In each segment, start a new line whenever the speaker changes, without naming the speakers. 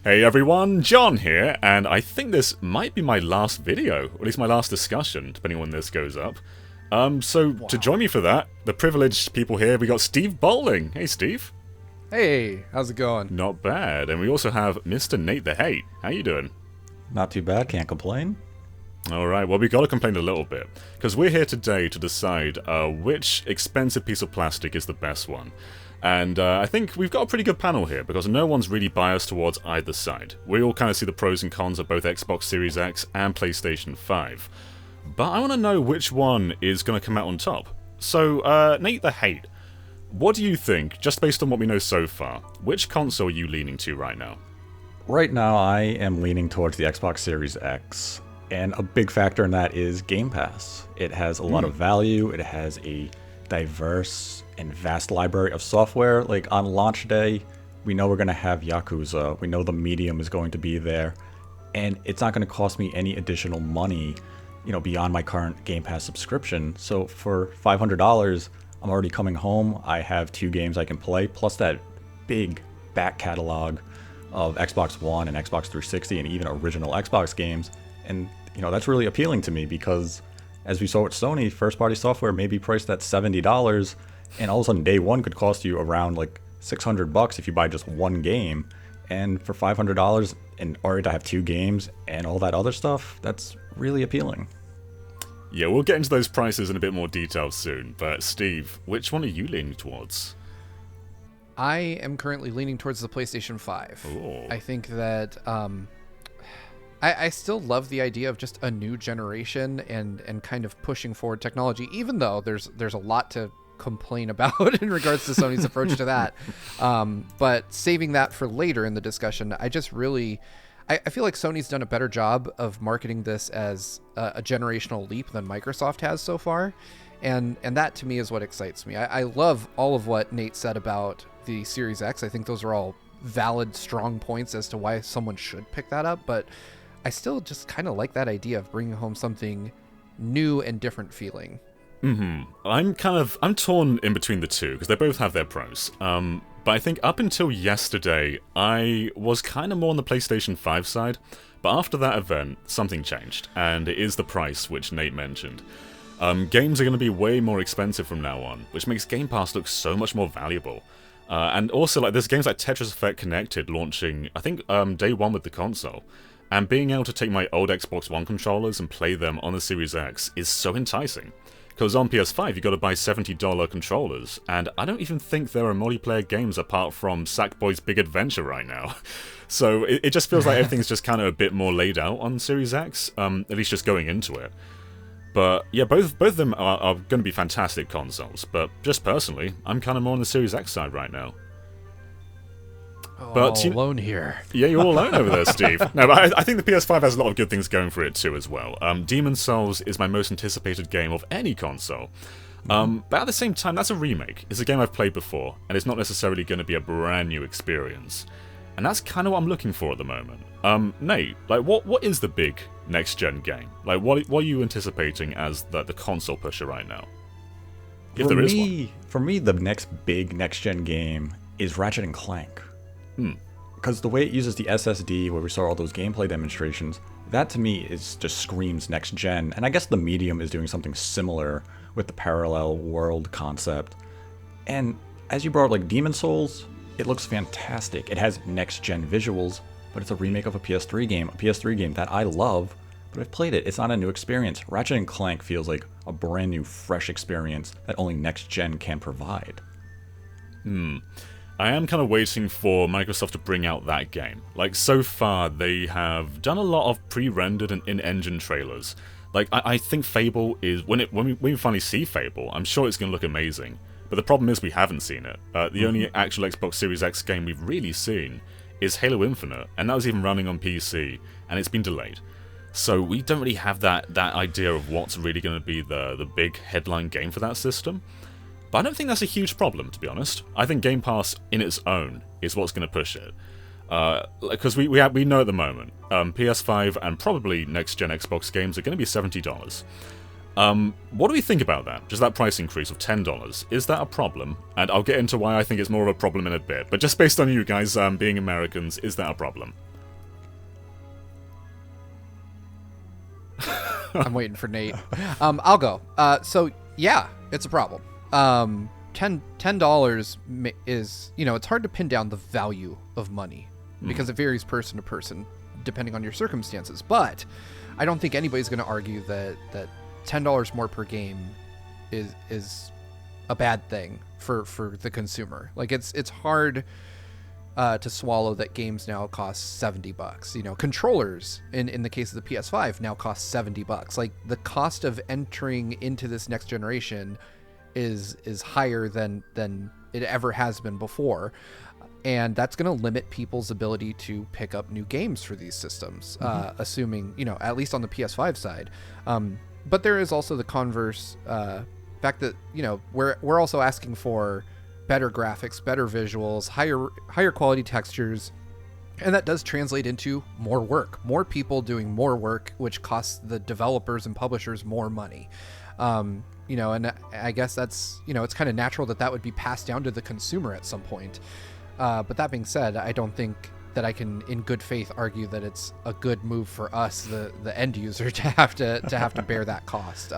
Hey everyone, John here, and I think this might be my last video, or at least my last discussion, depending on when this goes up. To join me for that, the privileged people here, we got Steve Bowling. Hey Steve.
Hey, how's it going?
Not bad. And we also have Mr. Nate the Hate. How you doing?
Not too bad, can't complain.
Alright, well we gotta complain a little bit, because we're here today to decide which expensive piece of plastic is the best one. And I think we've got a pretty good panel here, because no one's really biased towards either side. We all kind of see the pros and cons of both Xbox Series X and PlayStation 5. But I want to know which one is going to come out on top. So, Nate the Hate, what do you think, just based on what we know so far, which console are you leaning to right now?
Right now, I am leaning towards the Xbox Series X, and a big factor in that is Game Pass. It has a lot of value, it has a diverse and vast library of software. Like, on launch day, we know we're going to have Yakuza, we know the medium is going to be there, and it's not going to cost me any additional money, beyond my current Game Pass subscription. So for $500, I'm already coming home, I have 2 games I can play, plus that big back catalog of Xbox One and Xbox 360 and even original Xbox games. And, that's really appealing to me because, as we saw with Sony, first-party software may be priced at $70, and all of a sudden day one could cost you around like $600 if you buy just one game. And for $500 and already to have 2 games and all that other stuff, that's really appealing.
Yeah, we'll get into those prices in a bit more detail soon, but Steve, which one are you leaning towards?
I am currently leaning towards the PlayStation 5.
Ooh.
I think that I still love the idea of just a new generation and kind of pushing forward technology, even though there's a lot to complain about in regards to Sony's approach to that. But saving that for later in the discussion, I feel like Sony's done a better job of marketing this as a generational leap than Microsoft has so far. And that to me is what excites me. I love all of what Nate said about the Series X. I think those are all valid, strong points as to why someone should pick that up. But I still just kind of like that idea of bringing home something new and different feeling.
I'm torn in between the two, because they both have their pros. But I think up until yesterday, I was kind of more on the PlayStation 5 side. But after that event, something changed, and it is the price, which Nate mentioned. Games are going to be way more expensive from now on, which makes Game Pass look so much more valuable. And also, there's games like Tetris Effect Connected launching, I think, day one with the console. And being able to take my old Xbox One controllers and play them on the Series X is so enticing. Because on PS5, you got to buy $70 controllers, and I don't even think there are multiplayer games apart from Sackboy's Big Adventure right now. So it just feels like everything's just kind of a bit more laid out on Series X, at least just going into it. But yeah, both of them are going to be fantastic consoles, but just personally, I'm kind of more on the Series X side right now.
But alone here.
Yeah, you're all alone over there, Steve. No, but I think the PS5 has a lot of good things going for it too as well. Demon's Souls is my most anticipated game of any console. But at the same time, that's a remake. It's a game I've played before, and it's not necessarily going to be a brand new experience. And that's kind of what I'm looking for at the moment. Nate, what is the big next-gen game? What are you anticipating as the console pusher right now? If there is one.
For me, the next big next-gen game is Ratchet and Clank. Because the way it uses the SSD, where we saw all those gameplay demonstrations, that to me just screams next gen. And I guess the medium is doing something similar with the parallel world concept. And as you brought up, Demon's Souls, it looks fantastic. It has next gen visuals, but it's a remake of a PS3 game that I love, but I've played it. It's not a new experience. Ratchet and Clank feels like a brand new, fresh experience that only next gen can provide.
I am kind of waiting for Microsoft to bring out that game. So far, they have done a lot of pre-rendered and in-engine trailers. I think Fable is... When we finally see Fable, I'm sure it's going to look amazing. But the problem is we haven't seen it. The only actual Xbox Series X game we've really seen is Halo Infinite, and that was even running on PC, and it's been delayed. So we don't really have that idea of what's really going to be the big headline game for that system. But I don't think that's a huge problem, to be honest. I think Game Pass in its own is what's going to push it. Because we know at the moment, PS5 and probably next-gen Xbox games are going to be $70. What do we think about that? Just that price increase of $10. Is that a problem? And I'll get into why I think it's more of a problem in a bit. But just based on you guys being Americans, is that a problem?
I'm waiting for Nate. I'll go. So yeah, it's a problem. $10 is, it's hard to pin down the value of money because it varies person to person depending on your circumstances. But I don't think anybody's going to argue that $10 more per game is a bad thing for the consumer. Like it's hard to swallow that games now cost $70. Controllers in the case of the PS5 now cost $70. Like the cost of entering into this next generation is higher than it ever has been before, and that's going to limit people's ability to pick up new games for these systems, assuming at least on the PS5 side. But there is also the converse fact that we're also asking for better graphics, better visuals, higher quality textures, and that does translate into more work, more people doing more work, which costs the developers and publishers more money. And I guess that's, it's kind of natural that would be passed down to the consumer at some point. But that being said, I don't think that I can in good faith argue that it's a good move for us, the end user, to have to bear that cost.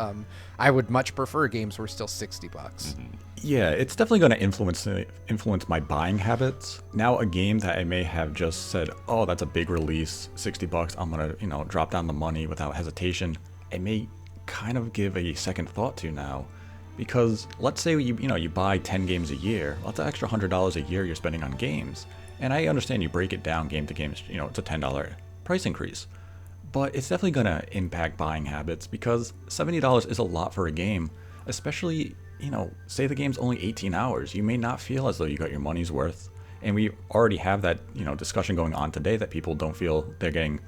I would much prefer games were still $60.
Yeah, it's definitely going to influence my buying habits. Now, a game that I may have just said, oh, that's a big release, $60, I'm going to, drop down the money without hesitation, I may kind of give a second thought to now. Because let's say you buy 10 games a year, well, that's an extra $100 a year you're spending on games. And I understand you break it down game to game, it's a $10 price increase. But it's definitely going to impact buying habits because $70 is a lot for a game, especially, say the game's only 18 hours. You may not feel as though you got your money's worth. And we already have that, discussion going on today that people don't feel they're getting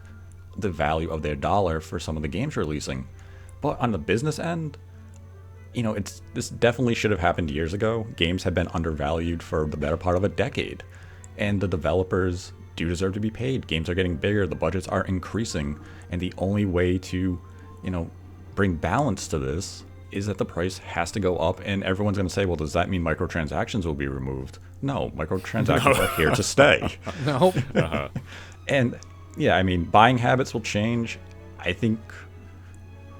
the value of their dollar for some of the games releasing. But on the business end, this definitely should have happened years ago. Games have been undervalued for the better part of a decade. And the developers do deserve to be paid. Games are getting bigger, the budgets are increasing, and the only way to, bring balance to this is that the price has to go up, and everyone's going to say, well, does that mean microtransactions will be removed? No, microtransactions are here to stay.
No.
And yeah, buying habits will change. I think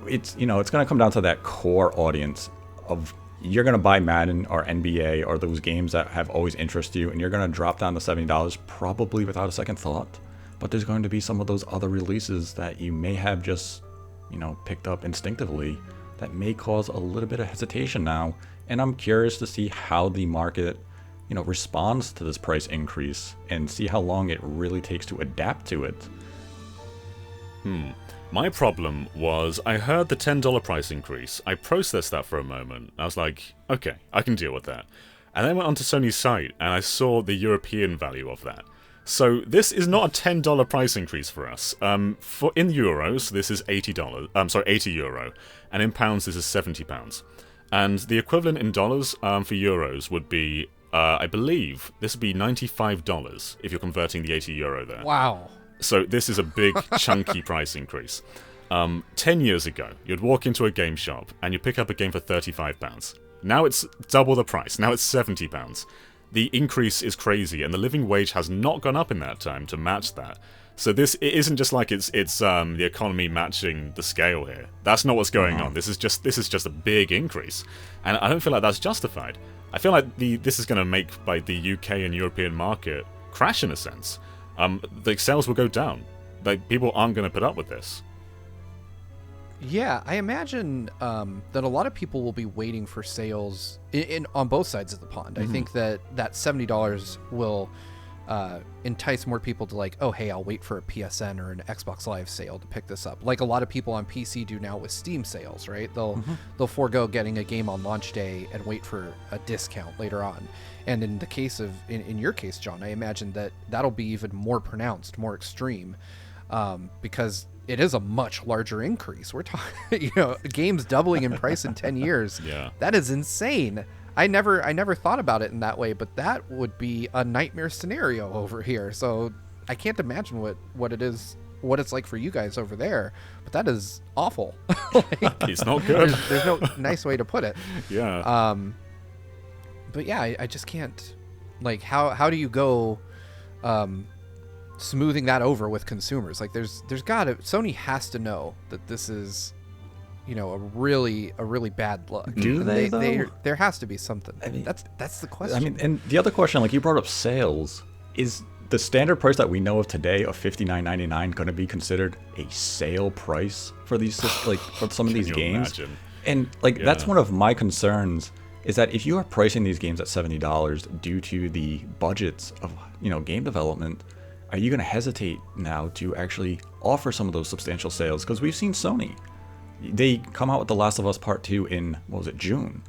it's going to come down to that core audience of you're going to buy Madden or NBA or those games that have always interested you, and you're going to drop down to $70 probably without a second thought. But there's going to be some of those other releases that you may have just, picked up instinctively that may cause a little bit of hesitation now. And I'm curious to see how the market, responds to this price increase and see how long it really takes to adapt to it.
My problem was I heard the $10 price increase. I processed that for a moment. I was like, okay, I can deal with that. And then I went onto Sony's site and I saw the European value of that. So this is not a $10 price increase for us. In euros, this is €80, and in pounds, this is £70. And the equivalent in dollars for euros would be, I believe, this would be $95 if you're converting the €80 there.
Wow.
So this is a big, chunky price increase. 10 years ago, you'd walk into a game shop and you'd pick up a game for £35. Now it's double the price. Now it's £70. The increase is crazy, and the living wage has not gone up in that time to match that. So it isn't just like it's the economy matching the scale here. That's not what's going on. This is just a big increase, and I don't feel like that's justified. I feel like this is going to make the UK and European market crash in a sense. The sales will go down. Like, people aren't going to put up with this.
Yeah, I imagine that a lot of people will be waiting for sales on both sides of the pond. I think that $70 will entice more people to, like, oh, hey, I'll wait for a PSN or an Xbox Live sale to pick this up. Like a lot of people on PC do now with Steam sales, right? They'll forego getting a game on launch day and wait for a discount later on. And in the case of, in your case, John, I imagine that'll be even more pronounced, more extreme, because it is a much larger increase. We're talking, games doubling in price in 10 years.
Yeah.
That is insane. I never thought about it in that way, but that would be a nightmare scenario over here. So I can't imagine what it's like for you guys over there, but that is awful.
It's not good.
There's no nice way to put it.
Yeah.
But yeah, I just can't, like, how do you go, smoothing that over with consumers? Like, Sony has to know that this is a really bad look.
Do
And
they, though?
there has to be something.
I mean,
that's the question.
I mean, and the other question, like you brought up sales, is the standard price that we know of today of $59.99 going to be considered a sale price for these, like for some of these games?
Imagine?
And like that's one of my concerns, is that if you are pricing these games at $70 due to the budgets of game development, are you going to hesitate now to actually offer some of those substantial sales? Because we've seen Sony, they come out with The Last of Us Part 2 in, what was it, June,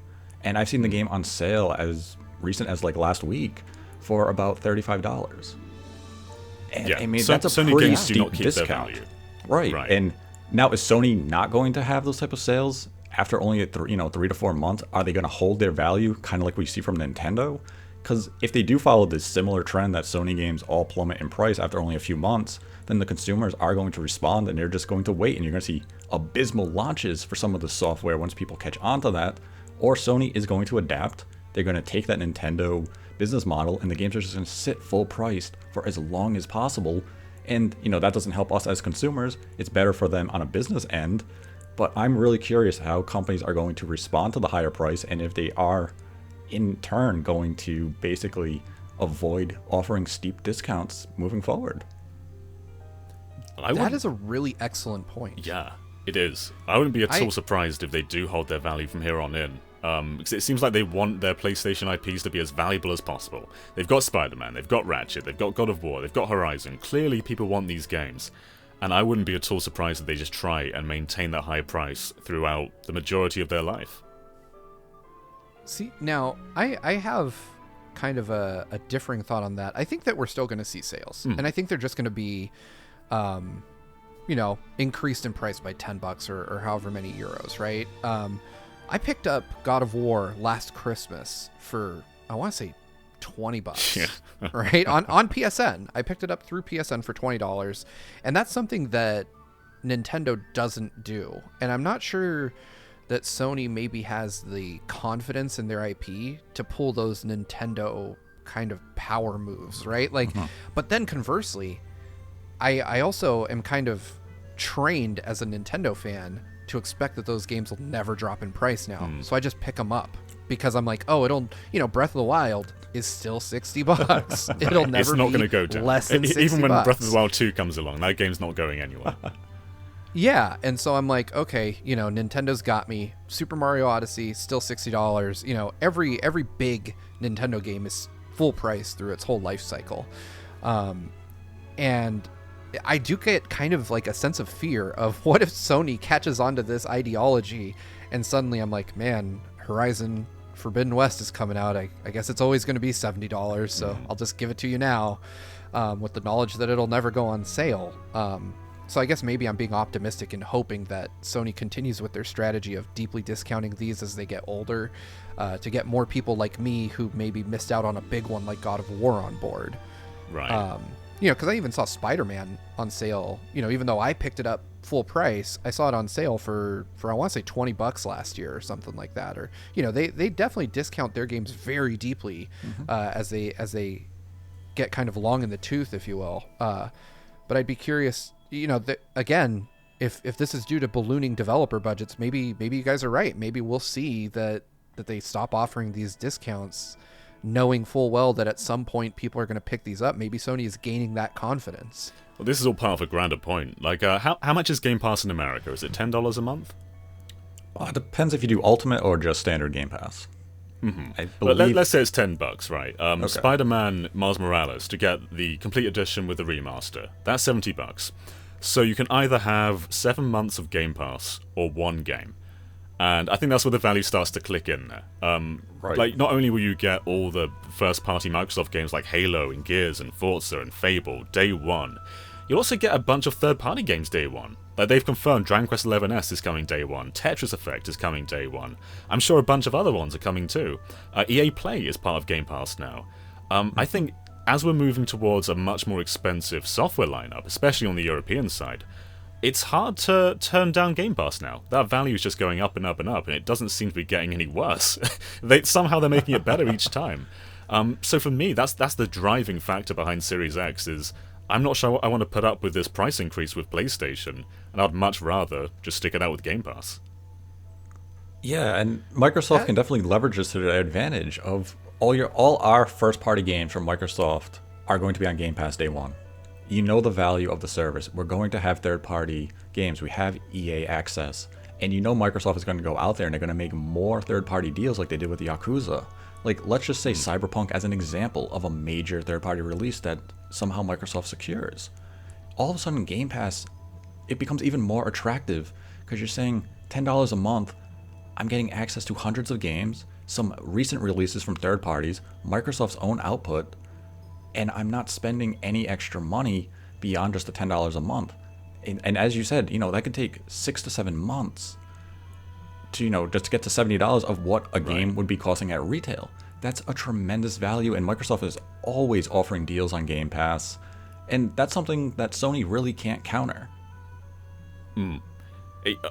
and I've seen the game on sale as recent as like last week for about $35. And
Yeah,
I mean,
so
that's a
Sony
pretty
games do
steep
not keep
discount.
their value.
Right. And now is Sony not going to have those type of sales after only 3 to 4 months? Are they going to hold their value, kind of like we see from Nintendo? Because if they do follow this similar trend that Sony games all plummet in price after only a few months, then the consumers are going to respond and they're just going to wait, and you're going to see abysmal launches for some of the software once people catch on to that. Or Sony is going to adapt. They're going to take that Nintendo business model, and the games are just going to sit full priced for as long as possible. And that doesn't help us as consumers. It's better for them on a business end. But I'm really curious how companies are going to respond to the higher price, and if they are in turn going to basically avoid offering steep discounts moving forward.
That is a really excellent point.
Yeah, it is. I wouldn't be at all surprised if they do hold their value from here on in. Because it seems like they want their PlayStation IPs to be as valuable as possible. They've got Spider-Man, they've got Ratchet, they've got God of War, they've got Horizon. Clearly people want these games. And I wouldn't be at all surprised if they just try and maintain that high price throughout the majority of their life.
See, now, I have kind of a differing thought on that. I think that we're still going to see sales. And I think they're just going to be, increased in price by $10 or however many euros, right? I picked up God of War last Christmas for, I want to say, $20, right? On PSN. I picked it up through PSN for $20. And that's something that Nintendo doesn't do. And I'm not sure that Sony maybe has the confidence in their IP to pull those Nintendo kind of power moves, right? Like, but then conversely, I also am kind of trained as a Nintendo fan to expect that those games will never drop in price now. So I just pick them up because I'm like, oh, it'll, Breath of the Wild is still $60. It'll never
It's not
be
going to go down.
less than $60.
Even when Breath of the Wild 2 comes along, that game's not going anywhere.
Yeah, and so I'm like, okay, Nintendo's got me. Super Mario Odyssey, still $60. Every big Nintendo game is full price through its whole life cycle. And I do get kind of like a sense of fear of what if Sony catches on to this ideology and suddenly I'm like, man, Horizon Forbidden West is coming out. I guess it's always going to be $70, so I'll just give it to you now with the knowledge that it'll never go on sale. So I guess maybe I'm being optimistic and hoping that Sony continues with their strategy of deeply discounting these as they get older to get more people like me who maybe missed out on a big one like God of War on board.
Right.
Because I even saw Spider-Man on sale. Even though I picked it up full price, I saw it on sale for I want to say $20 last year or something like that. Or they definitely discount their games very deeply as they get kind of long in the tooth, if you will. But I'd be curious. Again, if this is due to ballooning developer budgets, maybe you guys are right. Maybe we'll see that they stop offering these discounts, knowing full well that at some point people are going to pick these up. Maybe Sony is gaining that confidence.
Well, this is all part of a grander point. Like, how much is Game Pass in America? Is it $10 a month?
Well, it depends if you do Ultimate or just standard Game Pass. I
But
believe...
let's say it's $10, right? Spider-Man Miles Morales, to get the complete edition with the remaster, that's $70. So you can either have 7 months of Game Pass or one game. And I think that's where the value starts to click in there.
Right.
Like, not only will you get all the first-party Microsoft games like Halo and Gears and Forza and Fable day one, you'll also get a bunch of third-party games day one. Like, they've confirmed Dragon Quest XI-S is coming day one, Tetris Effect is coming day one. I'm sure a bunch of other ones are coming too. EA Play is part of Game Pass now. I think as we're moving towards a much more expensive software lineup, especially on the European side, it's hard to turn down Game Pass now. That value is just going up and up and up, and it doesn't seem to be getting any worse. Somehow they're making it better each time. So for me, that's the driving factor behind Series X is I'm not sure I want to put up with this price increase with PlayStation, and I'd much rather just stick it out with Game Pass.
Yeah, and Microsoft can definitely leverage this to their advantage of all our first party games from Microsoft are going to be on Game Pass day one. You know the value of the service. We're going to have third party games. We have EA access. And you know Microsoft is going to go out there and they're going to make more third party deals like they did with Yakuza. Like, let's just say Cyberpunk as an example of a major third party release that somehow Microsoft secures. All of a sudden, Game Pass, it becomes even more attractive because you're saying $10 a month, I'm getting access to hundreds of games, some recent releases from third parties, Microsoft's own output, and I'm not spending any extra money beyond just the $10 a month. And as you said, that could take 6 to 7 months to, just to get to $70 of what a game would be costing at retail. That's a tremendous value, and Microsoft is always offering deals on Game Pass, and that's something that Sony really can't counter.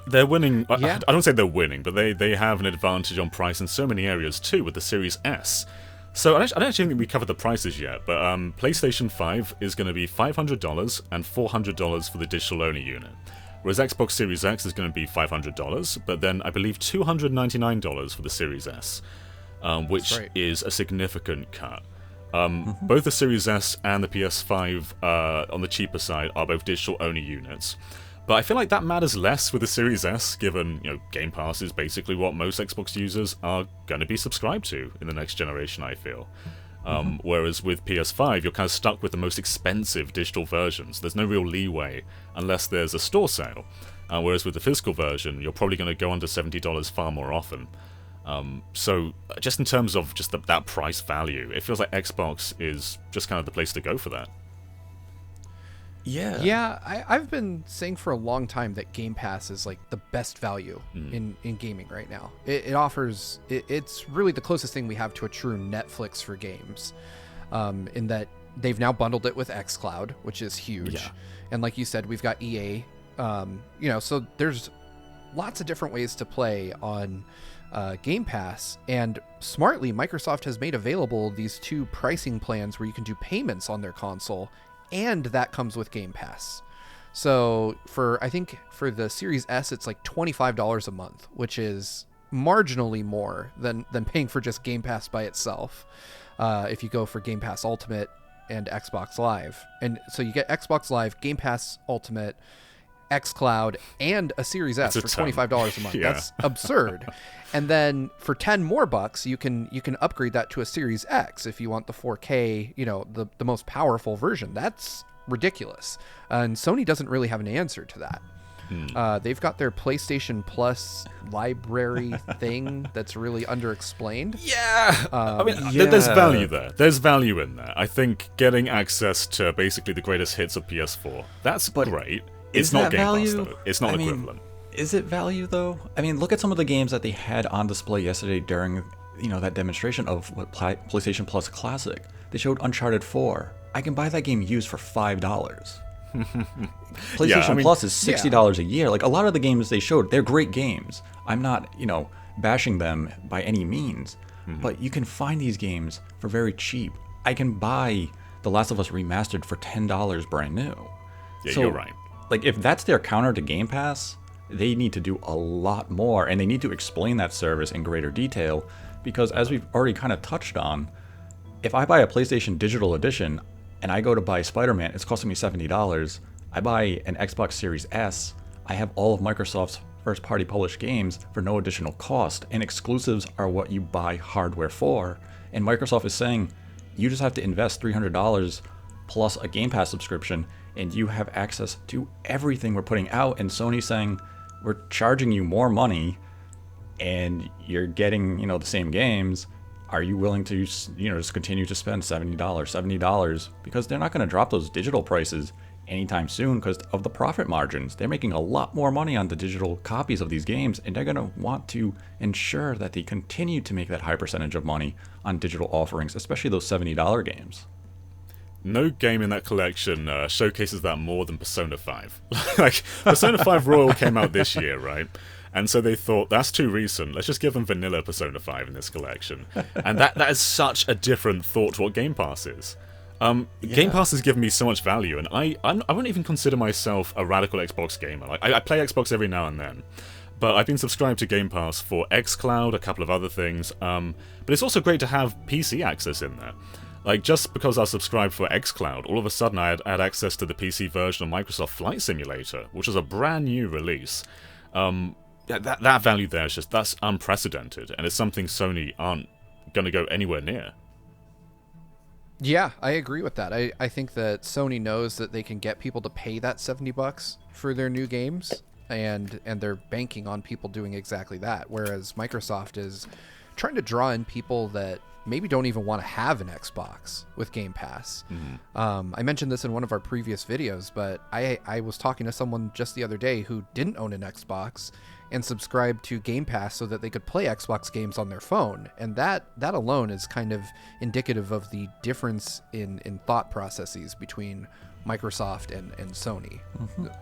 They're winning.
Yeah.
I don't say they're winning, but they have an advantage on price in so many areas too with the Series S. So I don't actually think we covered the prices yet, but PlayStation 5 is going to be $500 and $400 for the digital-only unit, whereas Xbox Series X is going to be $500, but then I believe $299 for the Series S, which is a significant cut. Both the Series S and the PS5 on the cheaper side are both digital-only units. But I feel like that matters less with the Series S, given Game Pass is basically what most Xbox users are going to be subscribed to in the next generation, I feel. Whereas with PS5, you're kind of stuck with the most expensive digital versions. There's no real leeway unless there's a store sale. Whereas with the physical version, you're probably going to go under $70 far more often. So just in terms of just that price value, it feels like Xbox is just kind of the place to go for that.
Yeah, I've been saying for a long time that Game Pass is like the best value in gaming right now. It offers, it's really the closest thing we have to a true Netflix for games, in that they've now bundled it with xCloud, which is huge. Yeah. And like you said, we've got EA, so there's lots of different ways to play on Game Pass, and smartly, Microsoft has made available these two pricing plans where you can do payments on their console, and that comes with Game Pass. So I think for the Series S, it's like $25 a month, which is marginally more than paying for just Game Pass by itself. If you go for Game Pass Ultimate and Xbox Live. And so you get Xbox Live, Game Pass Ultimate, xCloud, and a Series S for $25 a month. Yeah. That's absurd. And then for $10 more, you can upgrade that to a Series X if you want the 4K, the most powerful version. That's ridiculous. And Sony doesn't really have an answer to that. They've got their PlayStation Plus library thing that's really underexplained.
Yeah. There's value there. There's value in there. I think getting access to basically the greatest hits of PS4, that's great. It's not Game Pass, though. It's not equivalent.
Is it value, though? Look at some of the games that they had on display yesterday during, that demonstration of what PlayStation Plus Classic. They showed Uncharted 4. I can buy that game used for $5. PlayStation Plus is $60 a year. Like, a lot of the games they showed, they're great games. I'm not, bashing them by any means. But you can find these games for very cheap. I can buy The Last of Us Remastered for $10 brand new.
Yeah, so, you're right.
Like, if that's their counter to Game Pass, they need to do a lot more, and they need to explain that service in greater detail, because as we've already kind of touched on, if I buy a PlayStation Digital Edition and I go to buy Spider-Man, it's costing me $70. I buy an Xbox Series S, I have all of Microsoft's first-party published games for no additional cost, and exclusives are what you buy hardware for. And Microsoft is saying, you just have to invest $300 plus a Game Pass subscription, and you have access to everything we're putting out. And Sony's saying, we're charging you more money, and you're getting, the same games. Are you willing to, just continue to spend $70? Because they're not going to drop those digital prices anytime soon because of the profit margins. They're making a lot more money on the digital copies of these games, and they're going to want to ensure that they continue to make that high percentage of money on digital offerings, especially those $70 games.
No game in that collection showcases that more than Persona 5. Like, Persona 5 Royal came out this year, right? And so they thought, that's too recent, let's just give them vanilla Persona 5 in this collection. And that is such a different thought to what Game Pass is. Game Pass has given me so much value, and I wouldn't even consider myself a radical Xbox gamer. Like, I play Xbox every now and then. but I've been subscribed to Game Pass for xCloud, a couple of other things, but it's also great to have PC access in there. Like, just because I was subscribed for xCloud, all of a sudden I had access to the PC version of Microsoft Flight Simulator, which is a brand new release. That value there is just, that's unprecedented, and it's something Sony aren't going to go anywhere near.
Yeah, I agree with that. I think that Sony knows that they can get people to pay that $70 for their new games, and they're banking on people doing exactly that, whereas Microsoft is trying to draw in people that maybe don't even want to have an Xbox with Game Pass. I mentioned this in one of our previous videos, but I was talking to someone just the other day who didn't own an Xbox and subscribed to Game Pass so that they could play Xbox games on their phone. And that alone is kind of indicative of the difference in thought processes between Microsoft and Sony.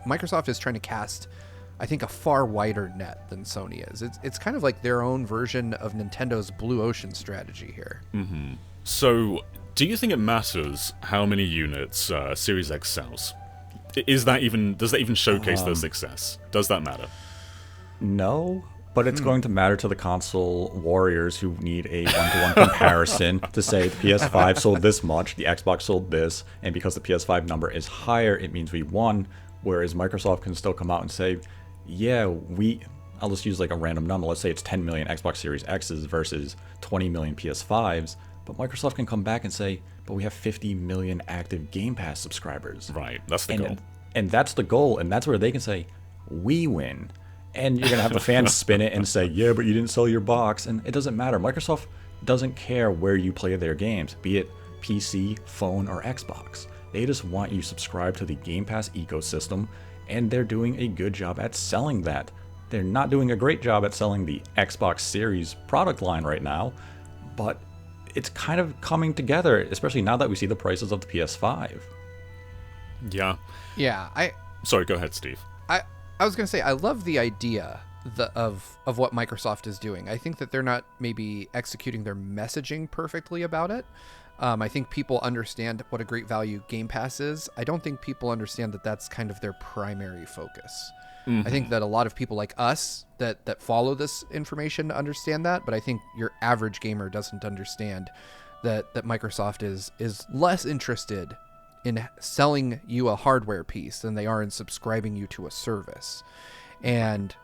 Microsoft is trying to cast, I think, a far wider net than Sony is. It's kind of like their own version of Nintendo's Blue Ocean strategy here.
So, do you think it matters how many units Series X sells? Does that even showcase their success? Does that matter?
No, but it's going to matter to the console warriors who need a one-to-one comparison to say the PS5 sold this much, the Xbox sold this, and because the PS5 number is higher, it means we won, whereas Microsoft can still come out and say, yeah, I'll just use like a random number, let's say it's 10 million Xbox Series X's versus 20 million PS5s, but Microsoft can come back and say, but we have 50 million active Game Pass subscribers.
Right, that's the goal.
And that's the goal, and that's where they can say, we win. And you're going to have the fans spin it and say, yeah, but you didn't sell your box. And it doesn't matter. Microsoft doesn't care where you play their games, be it PC, phone, or Xbox. They just want you subscribed to the Game Pass ecosystem, and they're doing a good job at selling that. They're not doing a great job at selling the Xbox Series product line right now, but it's kind of coming together, especially now that we see the prices of the PS5.
Yeah.
Yeah,
Sorry, go ahead, Steve.
I was going to say, I love the idea of what Microsoft is doing. I think that they're not maybe executing their messaging perfectly about it. I think people understand what a great value Game Pass is. I don't think people understand that that's kind of their primary focus. I think that a lot of people like us that follow this information understand that, but I think your average gamer doesn't understand that Microsoft is less interested in selling you a hardware piece than they are in subscribing you to a service. And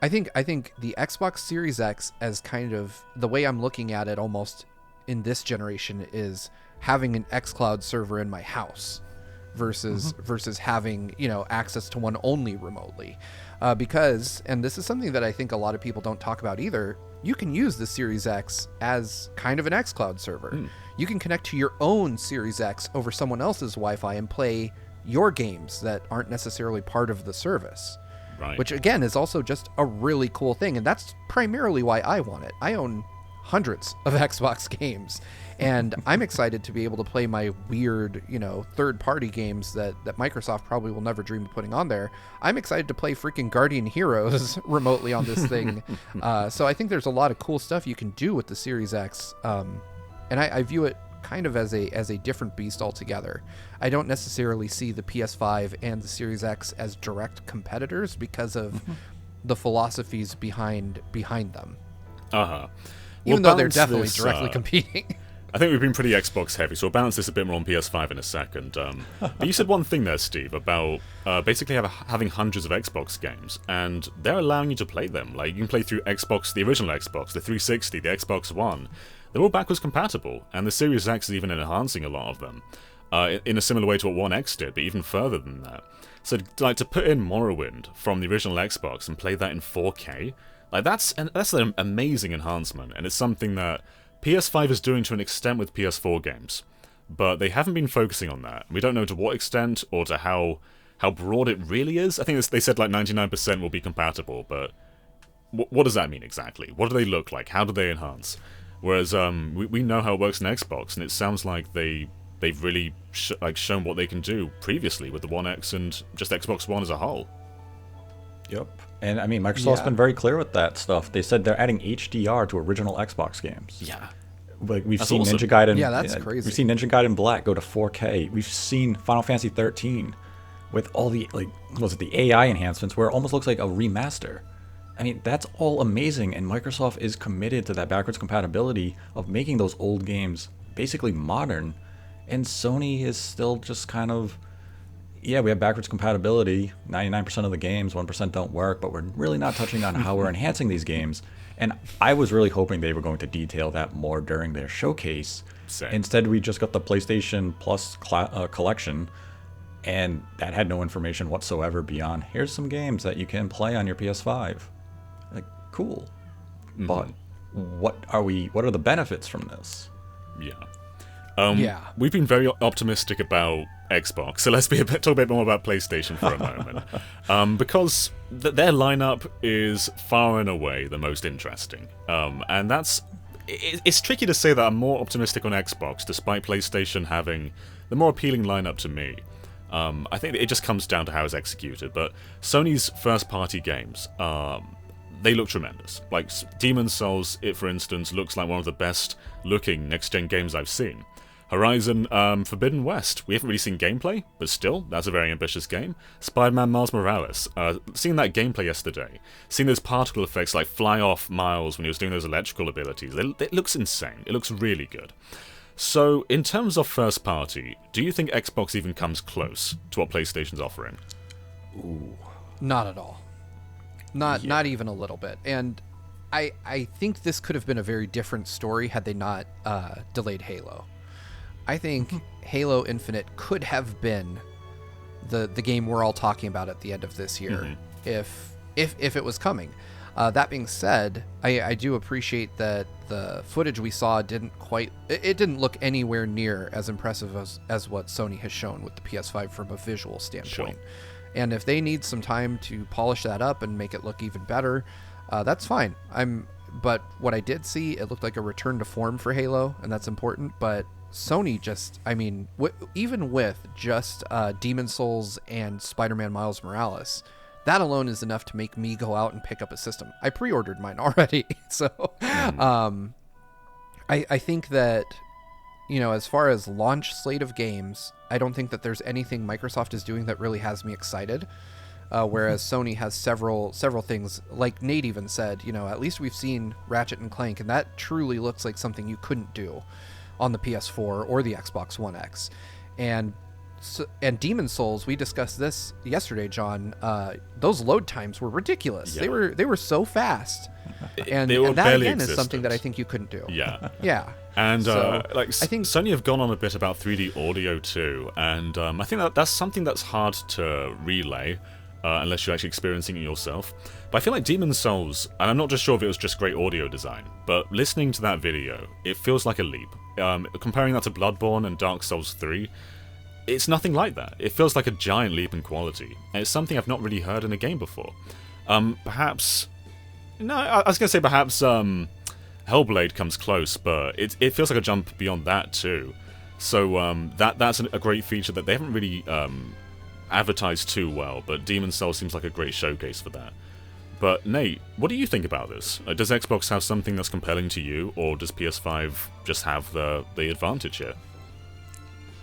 I think the Xbox Series X, as kind of the way I'm looking at it almost in this generation, is having an xCloud server in my house versus having, access to one only remotely. Because, and this is something that I think a lot of people don't talk about either, you can use the Series X as kind of an xCloud server. You can connect to your own Series X over someone else's Wi-Fi and play your games that aren't necessarily part of the service.
Right.
Which, again, is also just a really cool thing. And that's primarily why I want it. I own hundreds of Xbox games, and I'm excited to be able to play my weird, third-party games that Microsoft probably will never dream of putting on there. I'm excited to play freaking Guardian Heroes remotely on this thing. So I think there's a lot of cool stuff you can do with the Series X, and I view it kind of as a different beast altogether. I don't necessarily see the PS5 and the Series X as direct competitors because of the philosophies behind them. Even though they're definitely directly competing.
I think we've been pretty Xbox heavy, so we'll balance this a bit more on PS5 in a second. But you said one thing there, Steve, about basically having hundreds of Xbox games, and they're allowing you to play them. Like, you can play through Xbox, the original Xbox, the 360, the Xbox One. They're all backwards compatible, and the Series X is even enhancing a lot of them, in a similar way to what One X did, but even further than that. So, like, to put in Morrowind from the original Xbox and play that in 4K, like, that's an amazing enhancement, and it's something that PS5 is doing to an extent with PS4 games, but they haven't been focusing on that. We don't know to what extent or to how broad it really is. I think they said like 99% will be compatible, but what does that mean exactly? What do they look like? How do they enhance? Whereas we know how it works in Xbox, and it sounds like they've really shown what they can do previously with the One X and just Xbox One as a whole.
Yep. And I mean, Microsoft's been very clear with that stuff. They said they're adding HDR to original Xbox games.
Yeah.
Like, we've seen awesome. Ninja Gaiden.
Yeah, that's crazy.
We've seen Ninja Gaiden Black go to 4K. We've seen Final Fantasy 13 with all the the AI enhancements where it almost looks like a remaster. I mean, that's all amazing, and Microsoft is committed to that backwards compatibility of making those old games basically modern. And Sony is still just kind of, yeah, we have backwards compatibility. 99% of the games, 1% don't work, but we're really not touching on how we're enhancing these games. And I was really hoping they were going to detail that more during their showcase.
Same.
Instead, we just got the PlayStation Plus collection, and that had no information whatsoever beyond, here's some games that you can play on your PS5. Like, cool. But what are the benefits from this?
Yeah.
Yeah.
We've been very optimistic about Xbox, so let's talk a bit more about PlayStation for a moment. Because their lineup is far and away the most interesting. And it's tricky to say that I'm more optimistic on Xbox, despite PlayStation having the more appealing lineup to me. I think it just comes down to how it's executed, but Sony's first-party games, they look tremendous. Like, Demon's Souls, for instance, looks like one of the best-looking next-gen games I've seen. Horizon Forbidden West, we haven't really seen gameplay, but still, that's a very ambitious game. Spider-Man Miles Morales, seeing that gameplay yesterday, seeing those particle effects like fly off Miles when he was doing those electrical abilities, it looks insane. It looks really good. So, in terms of first party, do you think Xbox even comes close to what PlayStation's offering?
Ooh.
Not at all. Not even a little bit. And I think this could have been a very different story had they not delayed Halo. I think Halo Infinite could have been the game we're all talking about at the end of this year if it was coming. That being said, I do appreciate that the footage we saw didn't look anywhere near as impressive as what Sony has shown with the PS5 from a visual standpoint.
Sure.
And if they need some time to polish that up and make it look even better, that's fine. But what I did see, it looked like a return to form for Halo, and that's important. But Sony just, I mean, even with just Demon's Souls and Spider-Man Miles Morales, that alone is enough to make me go out and pick up a system. I pre-ordered mine already. So I think that, as far as launch slate of games, I don't think that there's anything Microsoft is doing that really has me excited. Whereas Sony has several things, like Nate even said, at least we've seen Ratchet and Clank, and that truly looks like something you couldn't do on the PS4 or the Xbox One X. And Demon's Souls, we discussed this yesterday, John. Those load times were ridiculous.
Yeah.
They were so fast, and
they were
that
barely
again is
existent.
something that I think you couldn't do.
Yeah.
Yeah.
And
So,
I
I think
Sony have gone on a bit about 3D audio too, and I think that's something that's hard to relay unless you're actually experiencing it yourself. But I feel like Demon's Souls, and I'm not just sure if it was just great audio design, but listening to that video, it feels like a leap. Comparing that to Bloodborne and Dark Souls 3, it's nothing like that. It feels like a giant leap in quality, and it's something I've not really heard in a game before. Perhaps Hellblade comes close, but it feels like a jump beyond that too. So that's a great feature that they haven't really advertised too well, but Demon's Souls seems like a great showcase for that. But Nate, what do you think about this? Does Xbox have something that's compelling to you, or does PS5 just have the advantage here?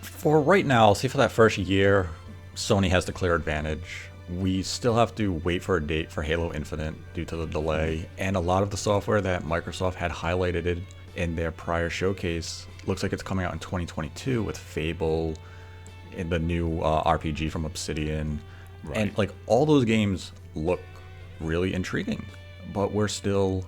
For right now, I'll say for that first year, Sony has the clear advantage. We still have to wait for a date for Halo Infinite due to the delay, and a lot of the software that Microsoft had highlighted in their prior showcase looks like it's coming out in 2022 with Fable and the new RPG from Obsidian.
Right.
And like all those games look really intriguing, but we're still,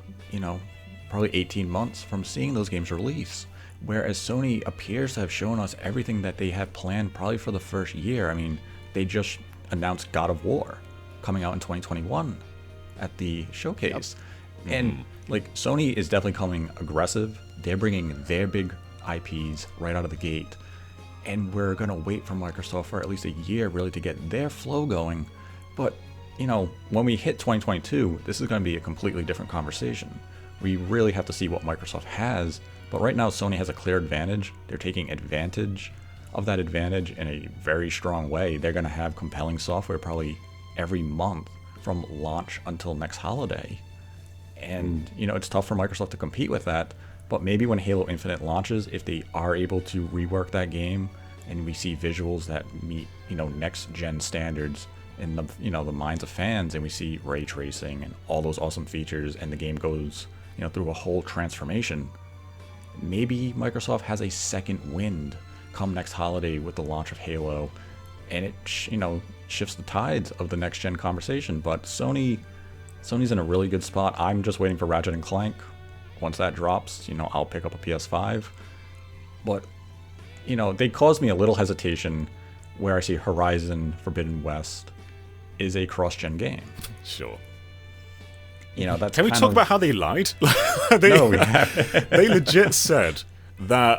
probably 18 months from seeing those games release. Whereas Sony appears to have shown us everything that they have planned probably for the first year. I mean, they just announced God of War coming out in 2021 at the showcase. Yep. And like Sony is definitely coming aggressive. They're bringing their big IPs right out of the gate. And we're going to wait for Microsoft for at least a year really to get their flow going. But, when we hit 2022, this is going to be a completely different conversation. We really have to see what Microsoft has. But right now, Sony has a clear advantage. They're taking advantage of that advantage in a very strong way. They're going to have compelling software probably every month from launch until next holiday. And, it's tough for Microsoft to compete with that. But maybe when Halo Infinite launches, if they are able to rework that game and we see visuals that meet, next-gen standards, in the the minds of fans, and we see ray tracing and all those awesome features, and the game goes through a whole transformation. Maybe Microsoft has a second wind come next holiday with the launch of Halo, and it shifts the tides of the next gen conversation. But Sony's in a really good spot. I'm just waiting for Ratchet and Clank. Once that drops, I'll pick up a PS5. But they caused me a little hesitation where I see Horizon Forbidden West is a cross-gen game.
Sure.
That's
Can we talk about how they lied?
No, we haven't.
They legit said that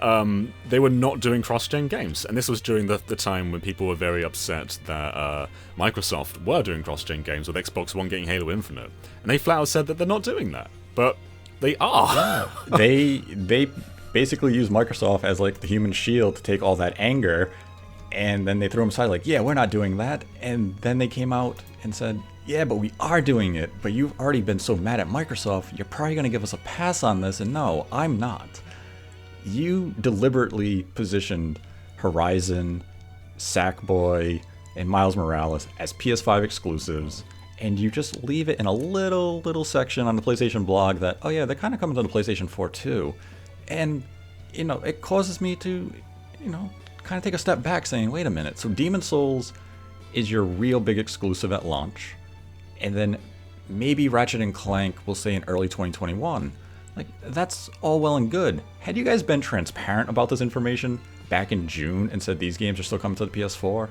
they were not doing cross-gen games, and this was during the time when people were very upset that Microsoft were doing cross-gen games with Xbox One getting Halo Infinite, and they flat out said that they're not doing that, but they are.
Yeah. They basically use Microsoft as like the human shield to take all that anger, and then they threw them aside like, yeah, we're not doing that, and then they came out and said, yeah, but we are doing it, but you've already been so mad at Microsoft, you're probably going to give us a pass on this, and no, I'm not. You deliberately positioned Horizon, Sackboy, and Miles Morales as PS5 exclusives, and you just leave it in a little section on the PlayStation blog that, oh yeah, they're kind of coming to the PlayStation 4 too. And, it causes me to, kind of take a step back saying, wait a minute, so Demon's Souls is your real big exclusive at launch, and then maybe Ratchet and Clank will say in early 2021. Like, that's all well and good. Had you guys been transparent about this information back in June and said these games are still coming to the PS4, would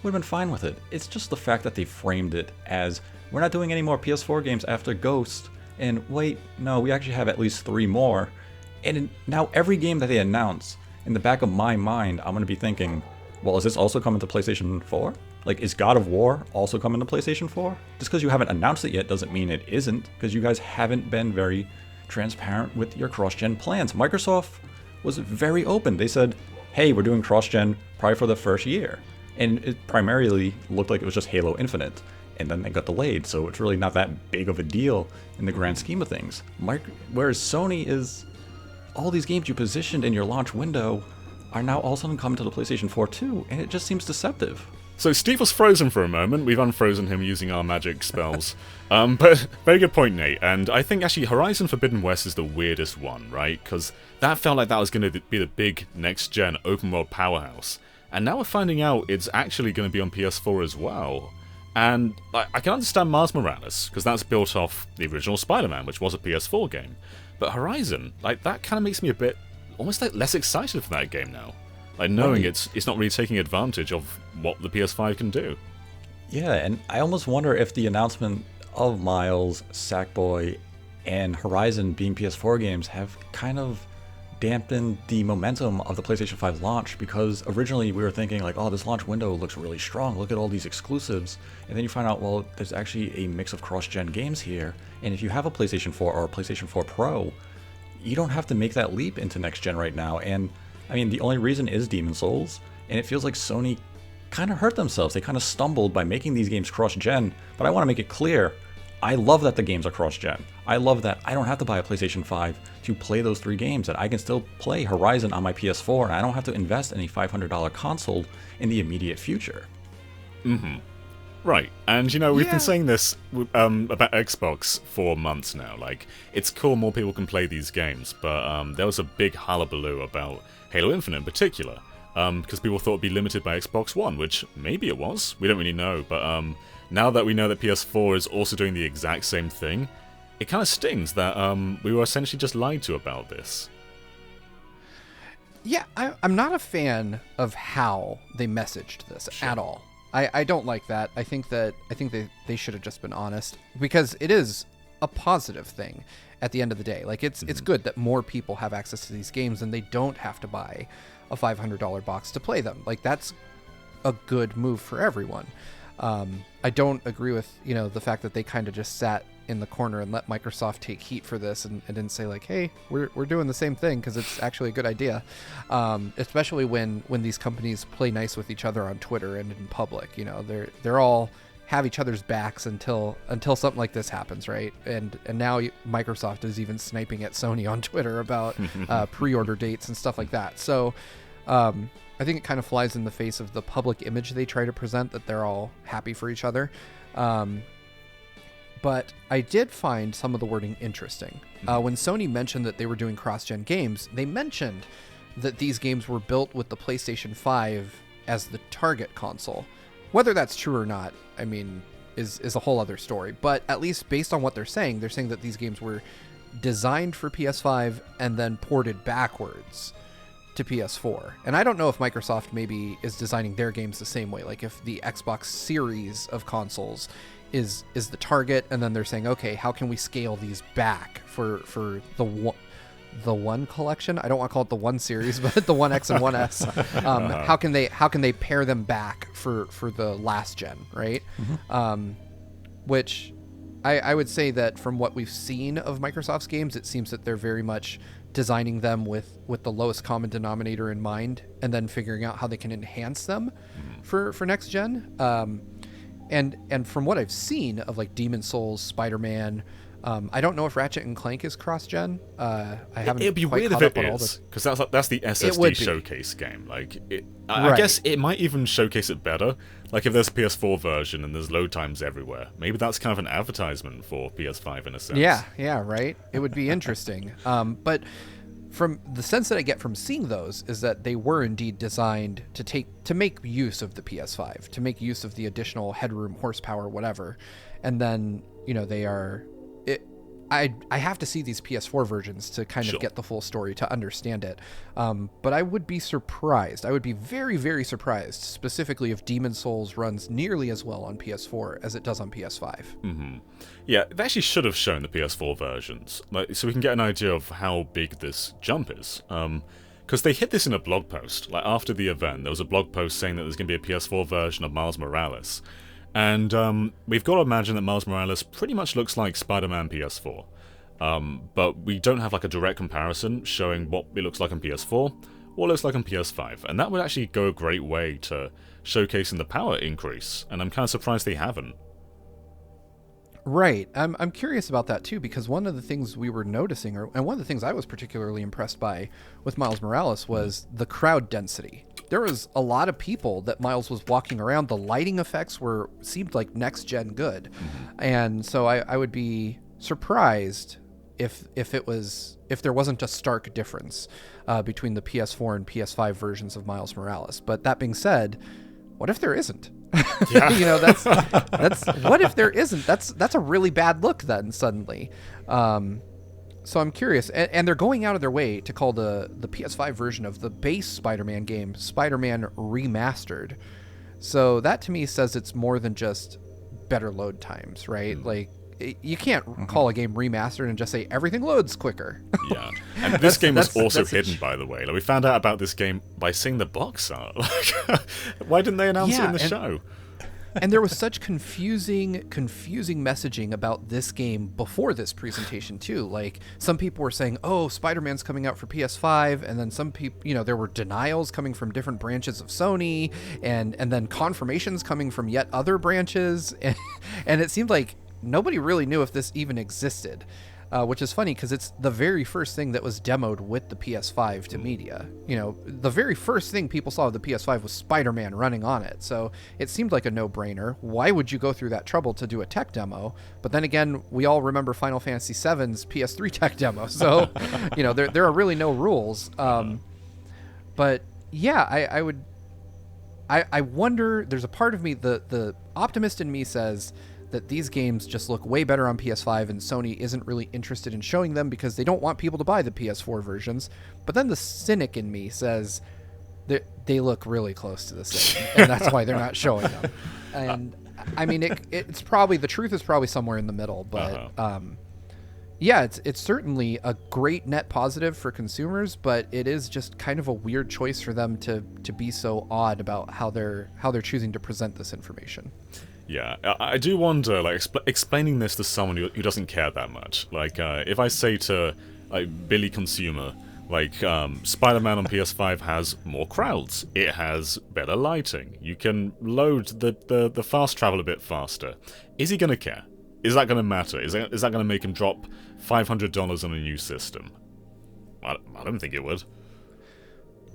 have been fine with it. It's just the fact that they framed it as, we're not doing any more PS4 games after Ghost, and wait, no, we actually have at least 3 more. And now every game that they announce, in the back of my mind, I'm going to be thinking, well, is this also coming to PlayStation 4? Like, is God of War also coming to PlayStation 4? Just because you haven't announced it yet doesn't mean it isn't, because you guys haven't been very transparent with your cross-gen plans. Microsoft was very open. They said, hey, we're doing cross-gen probably for the first year. And it primarily looked like it was just Halo Infinite, and then they got delayed, so it's really not that big of a deal in the grand scheme of things. Whereas Sony is, all these games you positioned in your launch window are now all of a sudden coming to the PlayStation 4 too, and it just seems deceptive.
So Steve was frozen for a moment. We've unfrozen him using our magic spells. But very good point, Nate. And I think actually Horizon Forbidden West is the weirdest one, right? Because that felt like that was going to be the big next-gen open-world powerhouse. And now we're finding out it's actually going to be on PS4 as well. And I can understand Miles Morales, because that's built off the original Spider-Man, which was a PS4 game. But Horizon, that kind of makes me a bit, almost less excited for that game now. Knowing it's not really taking advantage of what the PS5 can do.
Yeah, and I almost wonder if the announcement of Miles, Sackboy, and Horizon being PS4 games have kind of dampened the momentum of the PlayStation 5 launch, because originally we were thinking like, oh, this launch window looks really strong, look at all these exclusives, and then you find out, well, there's actually a mix of cross-gen games here, and if you have a PlayStation 4 or a PlayStation 4 Pro, you don't have to make that leap into next gen right now. And I mean, the only reason is Demon's Souls, and it feels like Sony kind of hurt themselves. They kind of stumbled by making these games cross-gen, but I want to make it clear, I love that the games are cross-gen. I love that I don't have to buy a PlayStation 5 to play those 3 games, that I can still play Horizon on my PS4, and I don't have to invest in a $500 console in the immediate future.
Mm-hmm. Right, and we've been saying this about Xbox for months now. Like, it's cool more people can play these games, but there was a big hullabaloo about Halo Infinite in particular, because people thought it'd be limited by Xbox One, which maybe it was. We don't really know, but now that we know that PS4 is also doing the exact same thing, it kind of stings that we were essentially just lied to about this.
Yeah, I'm not a fan of how they messaged this at all. I don't like that. I think they should have just been honest, because it is a positive thing at the end of the day. Like, it's good that more people have access to these games and they don't have to buy a $500 box to play them. Like, that's a good move for everyone. I don't agree with the fact that they kind of just sat in the corner and let Microsoft take heat for this and didn't say like, hey, we're doing the same thing because it's actually a good idea, especially when these companies play nice with each other on Twitter and in public. They're all have each other's backs until something like this happens, right? And now Microsoft is even sniping at Sony on Twitter about pre-order dates and stuff like that. So I I think it kind of flies in the face of the public image they try to present, that they're all happy for each other. But I did find some of the wording interesting. When Sony mentioned that they were doing cross-gen games, they mentioned that these games were built with the PlayStation 5 as the target console. Whether that's true or not, I mean, is a whole other story. But at least based on what they're saying that these games were designed for PS5 and then ported backwards to PS4. And I don't know if Microsoft maybe is designing their games the same way. Like if the Xbox series of consoles is the target, and then they're saying, okay, how can we scale these back for the one collection? I don't want to call it the one series, but the 1X and 1S. How can they pair them back for the last gen, right? Which I would say that from what we've seen of Microsoft's games, it seems that they're very much designing them with the lowest common denominator in mind, and then figuring out how they can enhance them for next gen. And from what I've seen of like Demon's Souls, Spider-Man, I don't know if Ratchet and Clank is cross-gen. I haven't.
It'd be weird if it is, because that's the SSD showcase game. Like, I guess it might even showcase it better. Like, if there's a PS4 version and there's load times everywhere, maybe that's kind of an advertisement for PS5 in a sense.
Yeah, right. It would be interesting. But from the sense that I get from seeing those is that they were indeed designed to make use of the PS5, to make use of the additional headroom, horsepower, whatever, and then they are. I have to see these PS4 versions to kind of get the full story, to understand it. But I would be surprised. I would be very, very surprised, specifically if Demon's Souls runs nearly as well on PS4 as it does on PS5.
Mm-hmm. Yeah, they actually should have shown the PS4 versions, so we can get an idea of how big this jump is. Because they hit this in a blog post. Like, after the event, there was a blog post saying that there's going to be a PS4 version of Miles Morales. And we've got to imagine that Miles Morales pretty much looks like Spider-Man PS4. But we don't have like a direct comparison showing what it looks like on PS4, what it looks like on PS5. And that would actually go a great way to showcasing the power increase. And I'm kind of surprised they haven't.
Right. I'm curious about that too, because one of the things we were noticing, and one of the things I was particularly impressed by with Miles Morales, was the crowd density. There was a lot of people that Miles was walking around. The lighting effects seemed like next gen good. And so I would be surprised if there wasn't a stark difference between the PS4 and PS5 versions of Miles Morales. But that being said, what if there isn't?
Yeah.
That's what if there isn't? That's a really bad look then suddenly. So I'm curious, and they're going out of their way to call the PS5 version of the base Spider-Man game Spider-Man Remastered. So that to me says it's more than just better load times, right? Like, you can't call a game remastered and just say everything loads quicker.
Yeah, and this game was also hidden, by the way. Like, we found out about this game by seeing the box art. Like, why didn't they announce it in the show?
And there was such confusing messaging about this game before this presentation too. Like, some people were saying, "Oh, Spider-Man's coming out for PS5," and then some people, there were denials coming from different branches of Sony, and then confirmations coming from yet other branches, and it seemed like nobody really knew if this even existed. Which is funny because it's the very first thing that was demoed with the PS5 to media. The very first thing people saw of the PS5 was Spider-Man running on it. So it seemed like a no-brainer. Why would you go through that trouble to do a tech demo? But then again, we all remember Final Fantasy VII's PS3 tech demo. So, there are really no rules. But yeah, I wonder, there's a part of me, the optimist in me says that these games just look way better on PS5 and Sony isn't really interested in showing them because they don't want people to buy the PS4 versions. But then the cynic in me says that they look really close to the same, and that's why they're not showing them. And I mean, it's probably, the truth is probably somewhere in the middle, but yeah, it's certainly a great net positive for consumers, but it is just kind of a weird choice for them to be so odd about how they're choosing to present this information.
Yeah, I do wonder, like, explaining this to someone who doesn't care that much. Like, if I say to, like, Billy Consumer, like, Spider-Man on PS5 has more crowds, it has better lighting, you can load the fast travel a bit faster. Is he gonna care? Is that gonna matter? Is that gonna make him drop $500 on a new system? I don't think it would.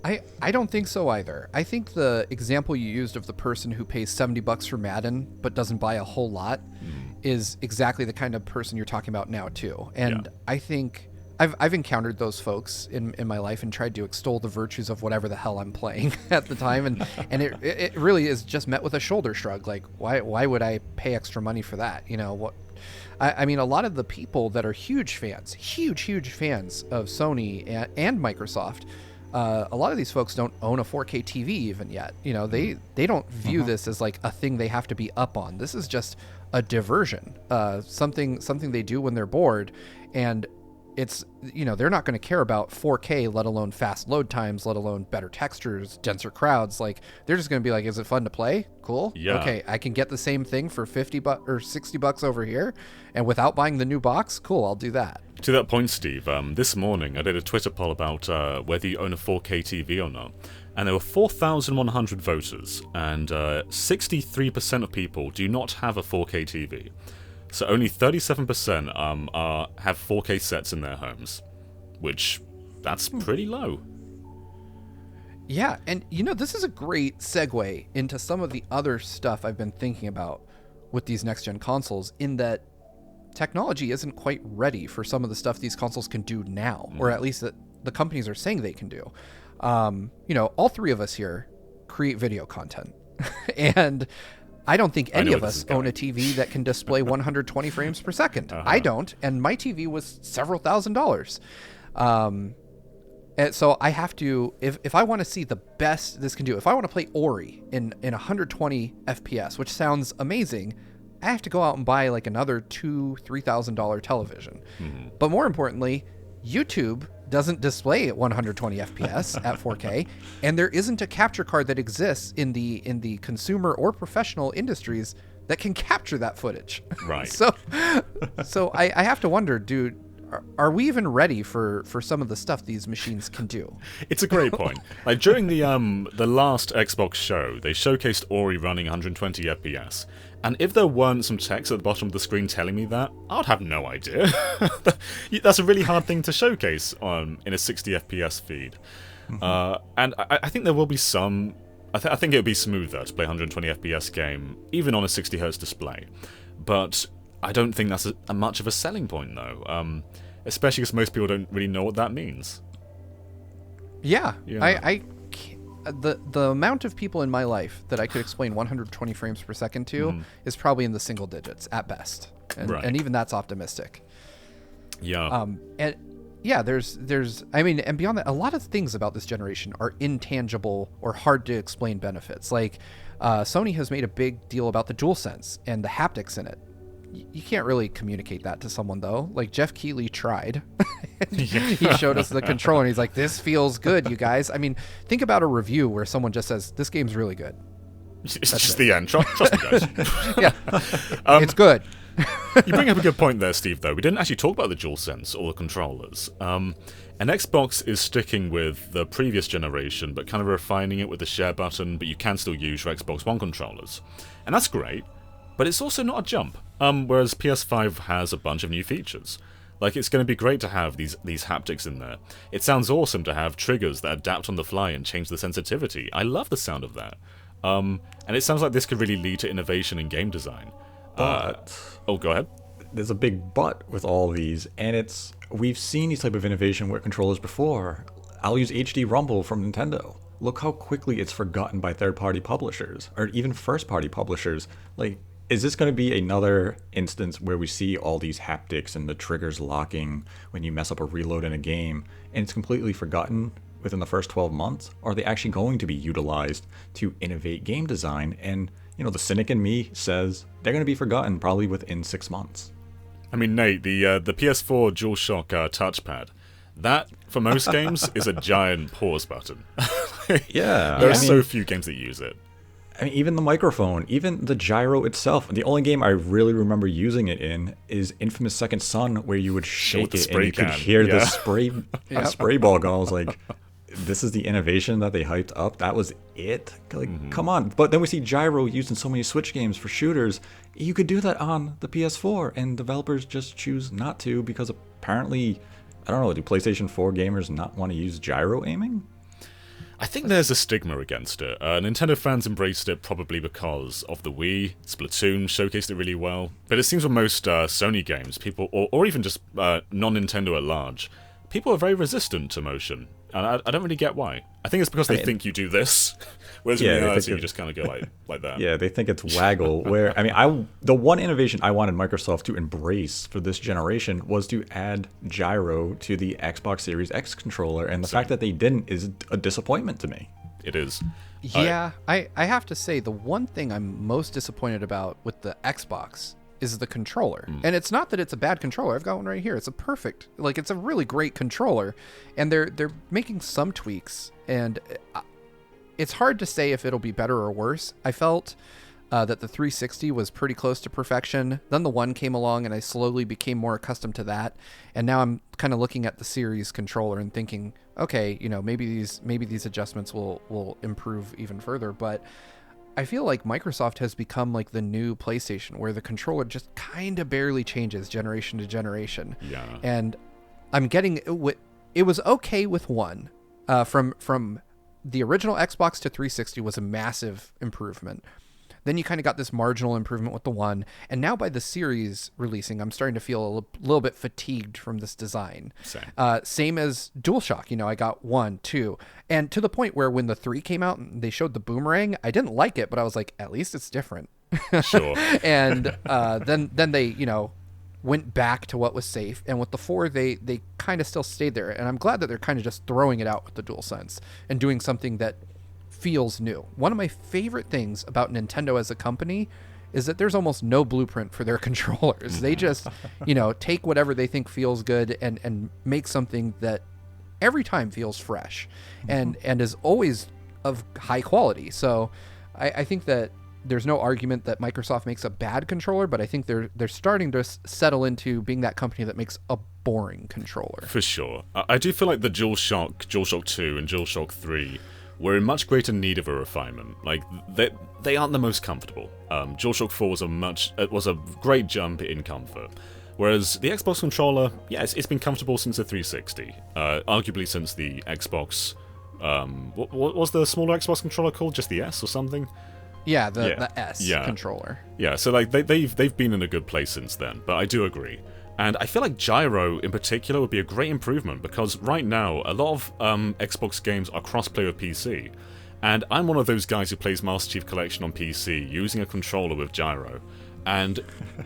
I don't think so either. I think the example you used of the person who pays $70 for Madden but doesn't buy a whole lot is exactly the kind of person you're talking about now too. And I think I've encountered those folks in my life and tried to extol the virtues of whatever the hell I'm playing at the time, and it really is just met with a shoulder shrug. Like, why would I pay extra money for that? You know what? I mean, a lot of the people that are huge fans of Sony and Microsoft, a lot of these folks don't own a 4K TV even yet. You know, they don't view this as like a thing they have to be up on. This is just a diversion, something they do when they're bored, and it's, you know, they're not going to care about 4K, let alone fast load times, let alone better textures, denser crowds. Like, they're just going to be like, is it fun to play? Cool.
Yeah. Okay,
I can get the same thing for $50 or $60 over here, and without buying the new box. Cool, I'll do that. To
that point, Steve, this morning I did a Twitter poll about whether you own a 4K TV or not, and there were 4,100 voters, and 63% of people do not have a 4K TV. So only 37% have 4K sets in their homes, which that's pretty low.
Yeah, and you know, this is a great segue into some of the other stuff I've been thinking about with these next-gen consoles, in that technology isn't quite ready for some of the stuff these consoles can do now, or at least that the companies are saying they can do. You know, all three of us here create video content, and I don't think any of us own a TV that can display 120 frames per second. I don't, and my TV was several $1,000s. And so I have to, if I want to see the best this can do, if I want to play Ori in 120 FPS, which sounds amazing, I have to go out and buy like another $2,000-$3,000 television. But more importantly, YouTube doesn't display at 120 FPS at 4K, and there isn't a capture card that exists in the consumer or professional industries that can capture that footage.
Right.
So I have to wonder, dude, are we even ready for some of the stuff these machines can do?
It's a great point. Like, during the last Xbox show, they showcased Ori running 120 FPS. And if there weren't some text at the bottom of the screen telling me that, I'd have no idea. That's a really hard thing to showcase in a 60 FPS feed. And I think there will be some... I think it would be smoother to play a 120 FPS game, even on a 60Hz display. But I don't think that's a much of a selling point, though. Especially because most people don't really know what that means.
Yeah. The amount of people in my life that I could explain 120 frames per second to is probably in the single digits at best, and even that's optimistic.
Yeah.
And yeah, there's I mean, and beyond that, a lot of things about this generation are intangible or hard to explain benefits. Like Sony has made a big deal about the DualSense and the haptics in it. You can't really communicate that to someone, though. Like, Jeff Keighley tried. He showed us the controller, and he's like, this feels good, you guys. I mean, think about a review where someone just says, this game's really good.
It's just the end. Trust me, guys.
Yeah. It's good.
You bring up a good point there, Steve, though. We didn't actually talk about the DualSense or the controllers. And Xbox is sticking with the previous generation, but kind of refining it with the share button, but you can still use your Xbox One controllers. And that's great. But it's also not a jump, whereas PS5 has a bunch of new features. Like, it's going to be great to have these haptics in there. It sounds awesome to have triggers that adapt on the fly and change the sensitivity. I love the sound of that. And it sounds like this could really lead to innovation in game design.
But...
go ahead.
There's a big but with all these, and we've seen these type of innovation with controllers before. I'll use HD Rumble from Nintendo. Look how quickly it's forgotten by third-party publishers, or even first-party publishers. Like, is this going to be another instance where we see all these haptics and the triggers locking when you mess up a reload in a game, and it's completely forgotten within the first 12 months? Or are they actually going to be utilized to innovate game design? And, you know, the cynic in me says they're going to be forgotten probably within 6 months.
I mean, Nate, the PS4 DualShock touchpad, that, for most games, is a giant pause button.
Yeah.
There are so few games that use it.
I mean, even the microphone, even the gyro itself. The only game I really remember using it in is Infamous Second Son, where you would shake it and you could hear the spray ball go. I was like, this is the innovation that they hyped up. That was it. Like, come on. But then we see gyro used in so many Switch games for shooters. You could do that on the PS4, and developers just choose not to because apparently, I don't know, do PlayStation 4 gamers not want to use gyro aiming?
I think there's a stigma against it. Nintendo fans embraced it probably because of the Wii. Splatoon showcased it really well. But it seems with most Sony games, people, or even just non-Nintendo at large, people are very resistant to motion. And I don't really get why. I think it's because they think you do this, whereas in reality you just kind of go like that.
Yeah, they think it's waggle. Where the one innovation I wanted Microsoft to embrace for this generation was to add gyro to the Xbox Series X controller, and the fact that they didn't is a disappointment to me.
It is.
Yeah, I have to say the one thing I'm most disappointed about with the Xbox is the controller. And it's not that it's a bad controller. I've got one right here. It's it's a really great controller, and they're making some tweaks, and it's hard to say if it'll be better or worse. I felt that the 360 was pretty close to perfection. Then the One came along, and I slowly became more accustomed to that. And now I'm kind of looking at the Series controller and thinking, okay, maybe these adjustments will improve even further. But I feel like Microsoft has become like the new PlayStation, where the controller just kind of barely changes generation to generation.
Yeah.
And I'm getting it was okay with One. From the original Xbox to 360 was a massive improvement. Then you kind of got this marginal improvement with the One, and now by the Series releasing, I'm starting to feel a little bit fatigued from this design. Same as DualShock. I got 1, 2, and to the point where when the 3 came out and they showed the boomerang, I didn't like it, but I was like, at least it's different.
Sure.
And then they went back to what was safe, and with the 4 they kind of still stayed there, and I'm glad that they're kind of just throwing it out with the DualSense and doing something that feels new. One of my favorite things about Nintendo as a company is that there's almost no blueprint for their controllers. They just, take whatever they think feels good and make something that every time feels fresh and is always of high quality. So I think that there's no argument that Microsoft makes a bad controller, but I think they're starting to settle into being that company that makes a boring controller.
For sure. I do feel like the DualShock 2 and DualShock 3 were in much greater need of a refinement. Like, they aren't the most comfortable. DualShock 4 was a great jump in comfort. Whereas the Xbox controller, it's been comfortable since the 360. Arguably since the Xbox... what was the smaller Xbox controller called? Just the S or something?
Yeah, the S controller.
Yeah, so like they've been in a good place since then, but I do agree. And I feel like gyro in particular would be a great improvement, because right now a lot of Xbox games are crossplay with PC, and I'm one of those guys who plays Master Chief Collection on PC using a controller with gyro, and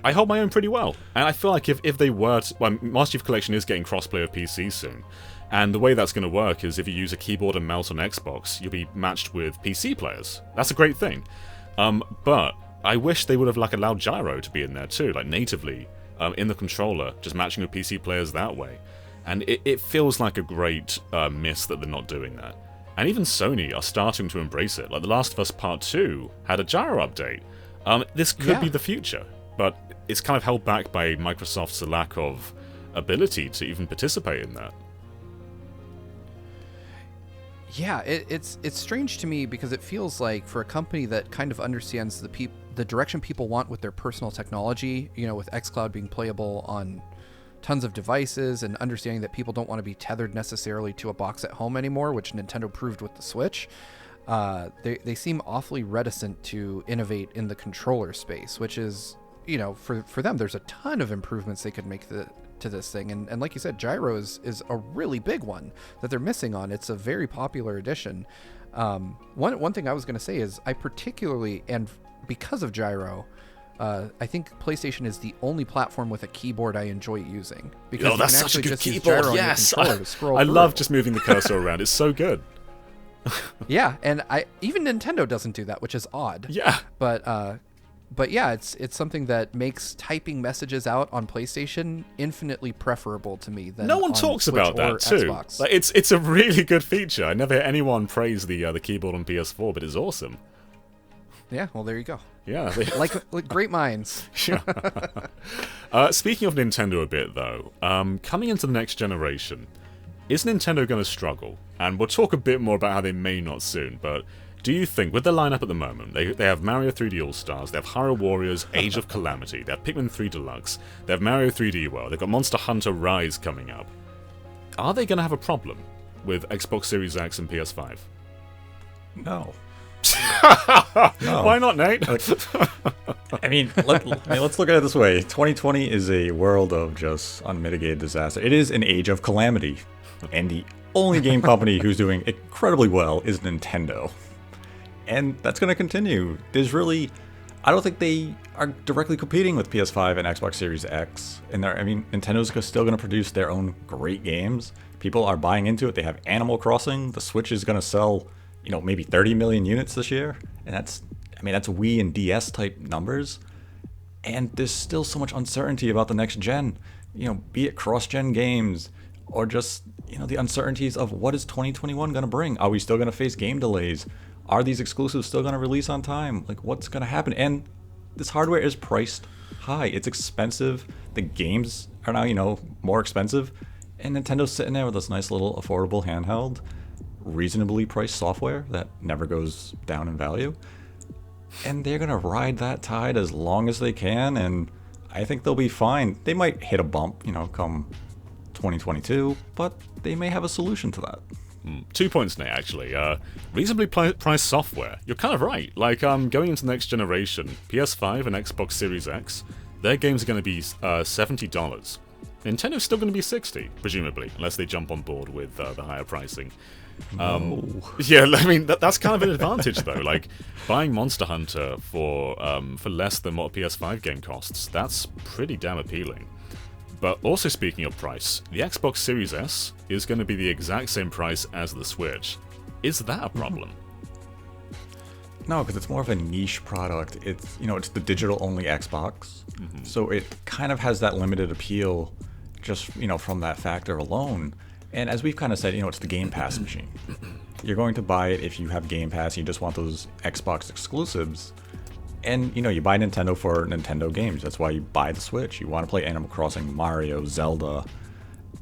I hold my own pretty well. And I feel like if they were to, Master Chief Collection is getting crossplay with PC soon, and the way that's going to work is if you use a keyboard and mouse on Xbox, you'll be matched with PC players. That's a great thing. But I wish they would have allowed gyro to be in there too, like natively. In the controller, just matching with PC players that way. And it feels like a great miss that they're not doing that. And even Sony are starting to embrace it. Like The Last of Us Part 2 had a gyro update. This could be the future, but it's kind of held back by Microsoft's lack of ability to even participate in that.
Yeah, it's strange to me, because it feels like for a company that kind of understands the direction people want with their personal technology, with xCloud being playable on tons of devices, and understanding that people don't want to be tethered necessarily to a box at home anymore, which Nintendo proved with the Switch, they seem awfully reticent to innovate in the controller space, which is, for them, there's a ton of improvements they could make to this thing. And like you said, gyro is a really big one that they're missing on. It's a very popular addition. One thing I was going to say is I particularly, and because of gyro, I think PlayStation is the only platform with a keyboard I enjoy using. Because
that's such a good keyboard. Yes, I love just moving the cursor around. It's so good.
Yeah, and even Nintendo doesn't do that, which is odd.
Yeah,
but yeah, it's something that makes typing messages out on PlayStation infinitely preferable to me than
no one
on
talks
Switch
about that
or
too.
Xbox.
Like it's a really good feature. I never hear anyone praise the keyboard on PS4, but it's awesome.
Yeah, well, there you go.
Yeah,
like great minds.
Sure. Speaking of Nintendo a bit though, coming into the next generation, is Nintendo going to struggle? And we'll talk a bit more about how they may not soon, but do you think, with their lineup at the moment, they have Mario 3D All-Stars, they have Hyrule Warriors Age of Calamity, they have Pikmin 3 Deluxe, they have Mario 3D World, they've got Monster Hunter Rise coming up. Are they going to have a problem with Xbox Series X and PS5?
No.
Why not, Nate?
I mean, let's look at it this way. 2020 is a world of just unmitigated disaster. It is an age of calamity. And the only game company who's doing incredibly well is Nintendo. And that's going to continue. I don't think they are directly competing with PS5 and Xbox Series X. And Nintendo's still going to produce their own great games. People are buying into it. They have Animal Crossing. The Switch is going to sell, maybe 30 million units this year. And that's Wii and DS type numbers. And there's still so much uncertainty about the next gen, be it cross-gen games or just, the uncertainties of what is 2021 going to bring. Are we still going to face game delays? Are these exclusives still going to release on time? Like, what's going to happen? And this hardware is priced high. It's expensive. The games are now, more expensive. And Nintendo's sitting there with this nice little affordable handheld, reasonably priced software that never goes down in value. And they're going to ride that tide as long as they can. And I think they'll be fine. They might hit a bump, come 2022, but they may have a solution to that.
2 points, Nate, actually. Reasonably priced software. You're kind of right. Like, going into the next generation, PS5 and Xbox Series X, their games are going to be $70. Nintendo's still going to be $60, presumably, unless they jump on board with the higher pricing. Yeah, I mean, that's kind of an advantage, though. Like, buying Monster Hunter for less than what a PS5 game costs, that's pretty damn appealing. But also speaking of price, the Xbox Series S is going to be the exact same price as the Switch. Is that a problem?
No, because it's more of a niche product. It's it's the digital-only Xbox, so it kind of has that limited appeal, just from that factor alone. And as we've kind of said, it's the Game Pass machine. You're going to buy it if you have Game Pass. You just want those Xbox exclusives. And, you buy Nintendo for Nintendo games. That's why you buy the Switch. You want to play Animal Crossing, Mario, Zelda.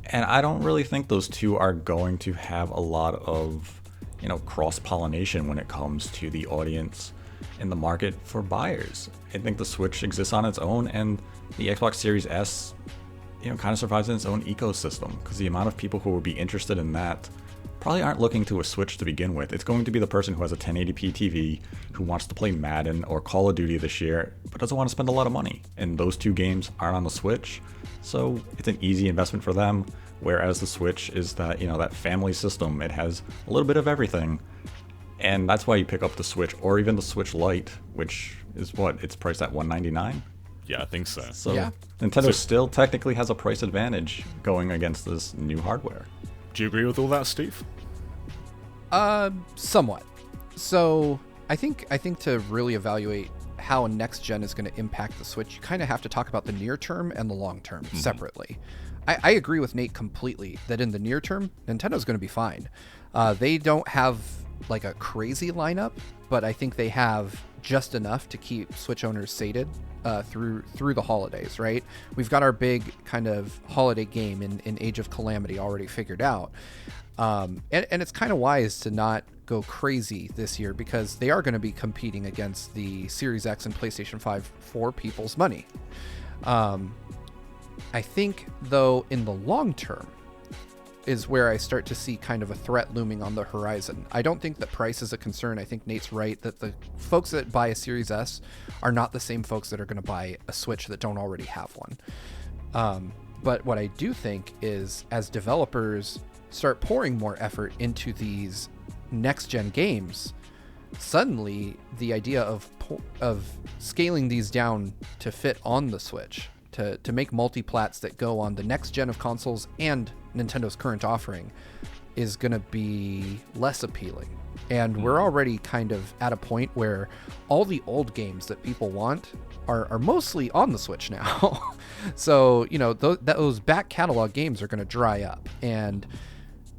And I don't really think those two are going to have a lot of, cross-pollination when it comes to the audience in the market for buyers. I think the Switch exists on its own, and the Xbox Series S, kind of survives in its own ecosystem. Because the amount of people who will be interested in that probably aren't looking to a Switch to begin with. It's going to be the person who has a 1080p TV, who wants to play Madden or Call of Duty this year, but doesn't want to spend a lot of money. And those two games aren't on the Switch, so it's an easy investment for them. Whereas the Switch is that, that family system. It has a little bit of everything. And that's why you pick up the Switch, or even the Switch Lite, which is it's priced at $199?
Yeah, I think so.
So
yeah.
Nintendo still technically has a price advantage going against this new hardware.
Do you agree with all that, Steve?
Somewhat. So I think to really evaluate how a next gen is going to impact the Switch, you kind of have to talk about the near term and the long term separately. I agree with Nate completely that in the near term, Nintendo's going to be fine. They don't have like a crazy lineup, but I think they have just enough to keep Switch owners sated through the holidays, right? We've got our big kind of holiday game in Age of Calamity already figured out. And it's kind of wise to not go crazy this year because they are going to be competing against the Series X and PlayStation 5 for people's money. I think, though, in the long term is where I start to see kind of a threat looming on the horizon. I don't think that price is a concern. I think Nate's right that the folks that buy a Series S are not the same folks that are going to buy a Switch that don't already have one. But what I do think is as developers start pouring more effort into these next-gen games, suddenly the idea of scaling these down to fit on the Switch, to make multi-plats that go on the next gen of consoles and Nintendo's current offering is going to be less appealing. And we're already kind of at a point where all the old games that people want are mostly on the Switch now. So, those back catalog games are going to dry up. And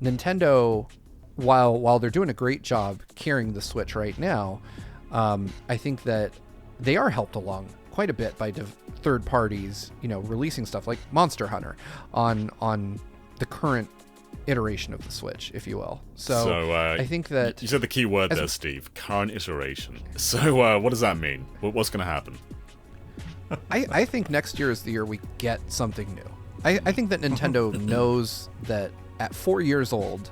Nintendo, while they're doing a great job carrying the Switch right now, I think that they are helped along quite a bit by third parties, releasing stuff like Monster Hunter on the current iteration of the Switch, if you will. So I think that
you said the key word there, Steve. Current iteration. So what does that mean? What's going to happen?
I think next year is the year we get something new. I think that Nintendo knows that at 4 years old,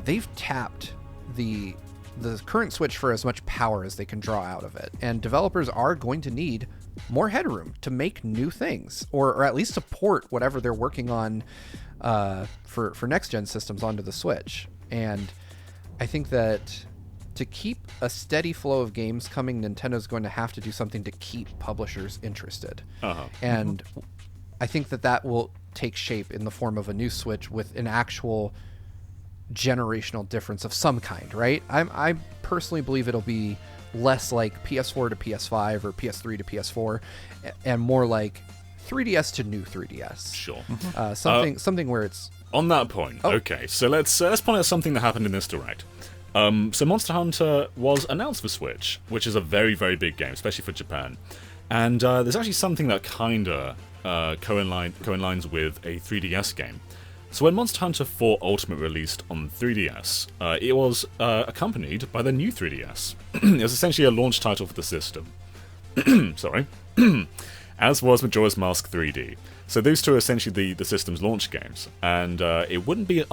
they've tapped the the current Switch for as much power as they can draw out of it. And developers are going to need more headroom to make new things, or at least support whatever they're working on for next-gen systems onto the Switch. And I think that to keep a steady flow of games coming, Nintendo's going to have to do something to keep publishers interested. And I think that will take shape in the form of a new Switch with an actual generational difference of some kind, right? I personally believe it'll be less like PS4 to PS5 or PS3 to PS4, and more like 3DS to new 3DS.
Sure.
Something where it's...
On that point, okay, so let's point out something that happened in this Direct. So Monster Hunter was announced for Switch, which is a very, very big game, especially for Japan. And there's actually something that kinda co-aligns with a 3DS game. So when Monster Hunter 4 Ultimate released on 3DS, it was accompanied by the new 3DS. It was essentially a launch title for the system. Sorry. As was Majora's Mask 3D. So those two are essentially the system's launch games, and it wouldn't be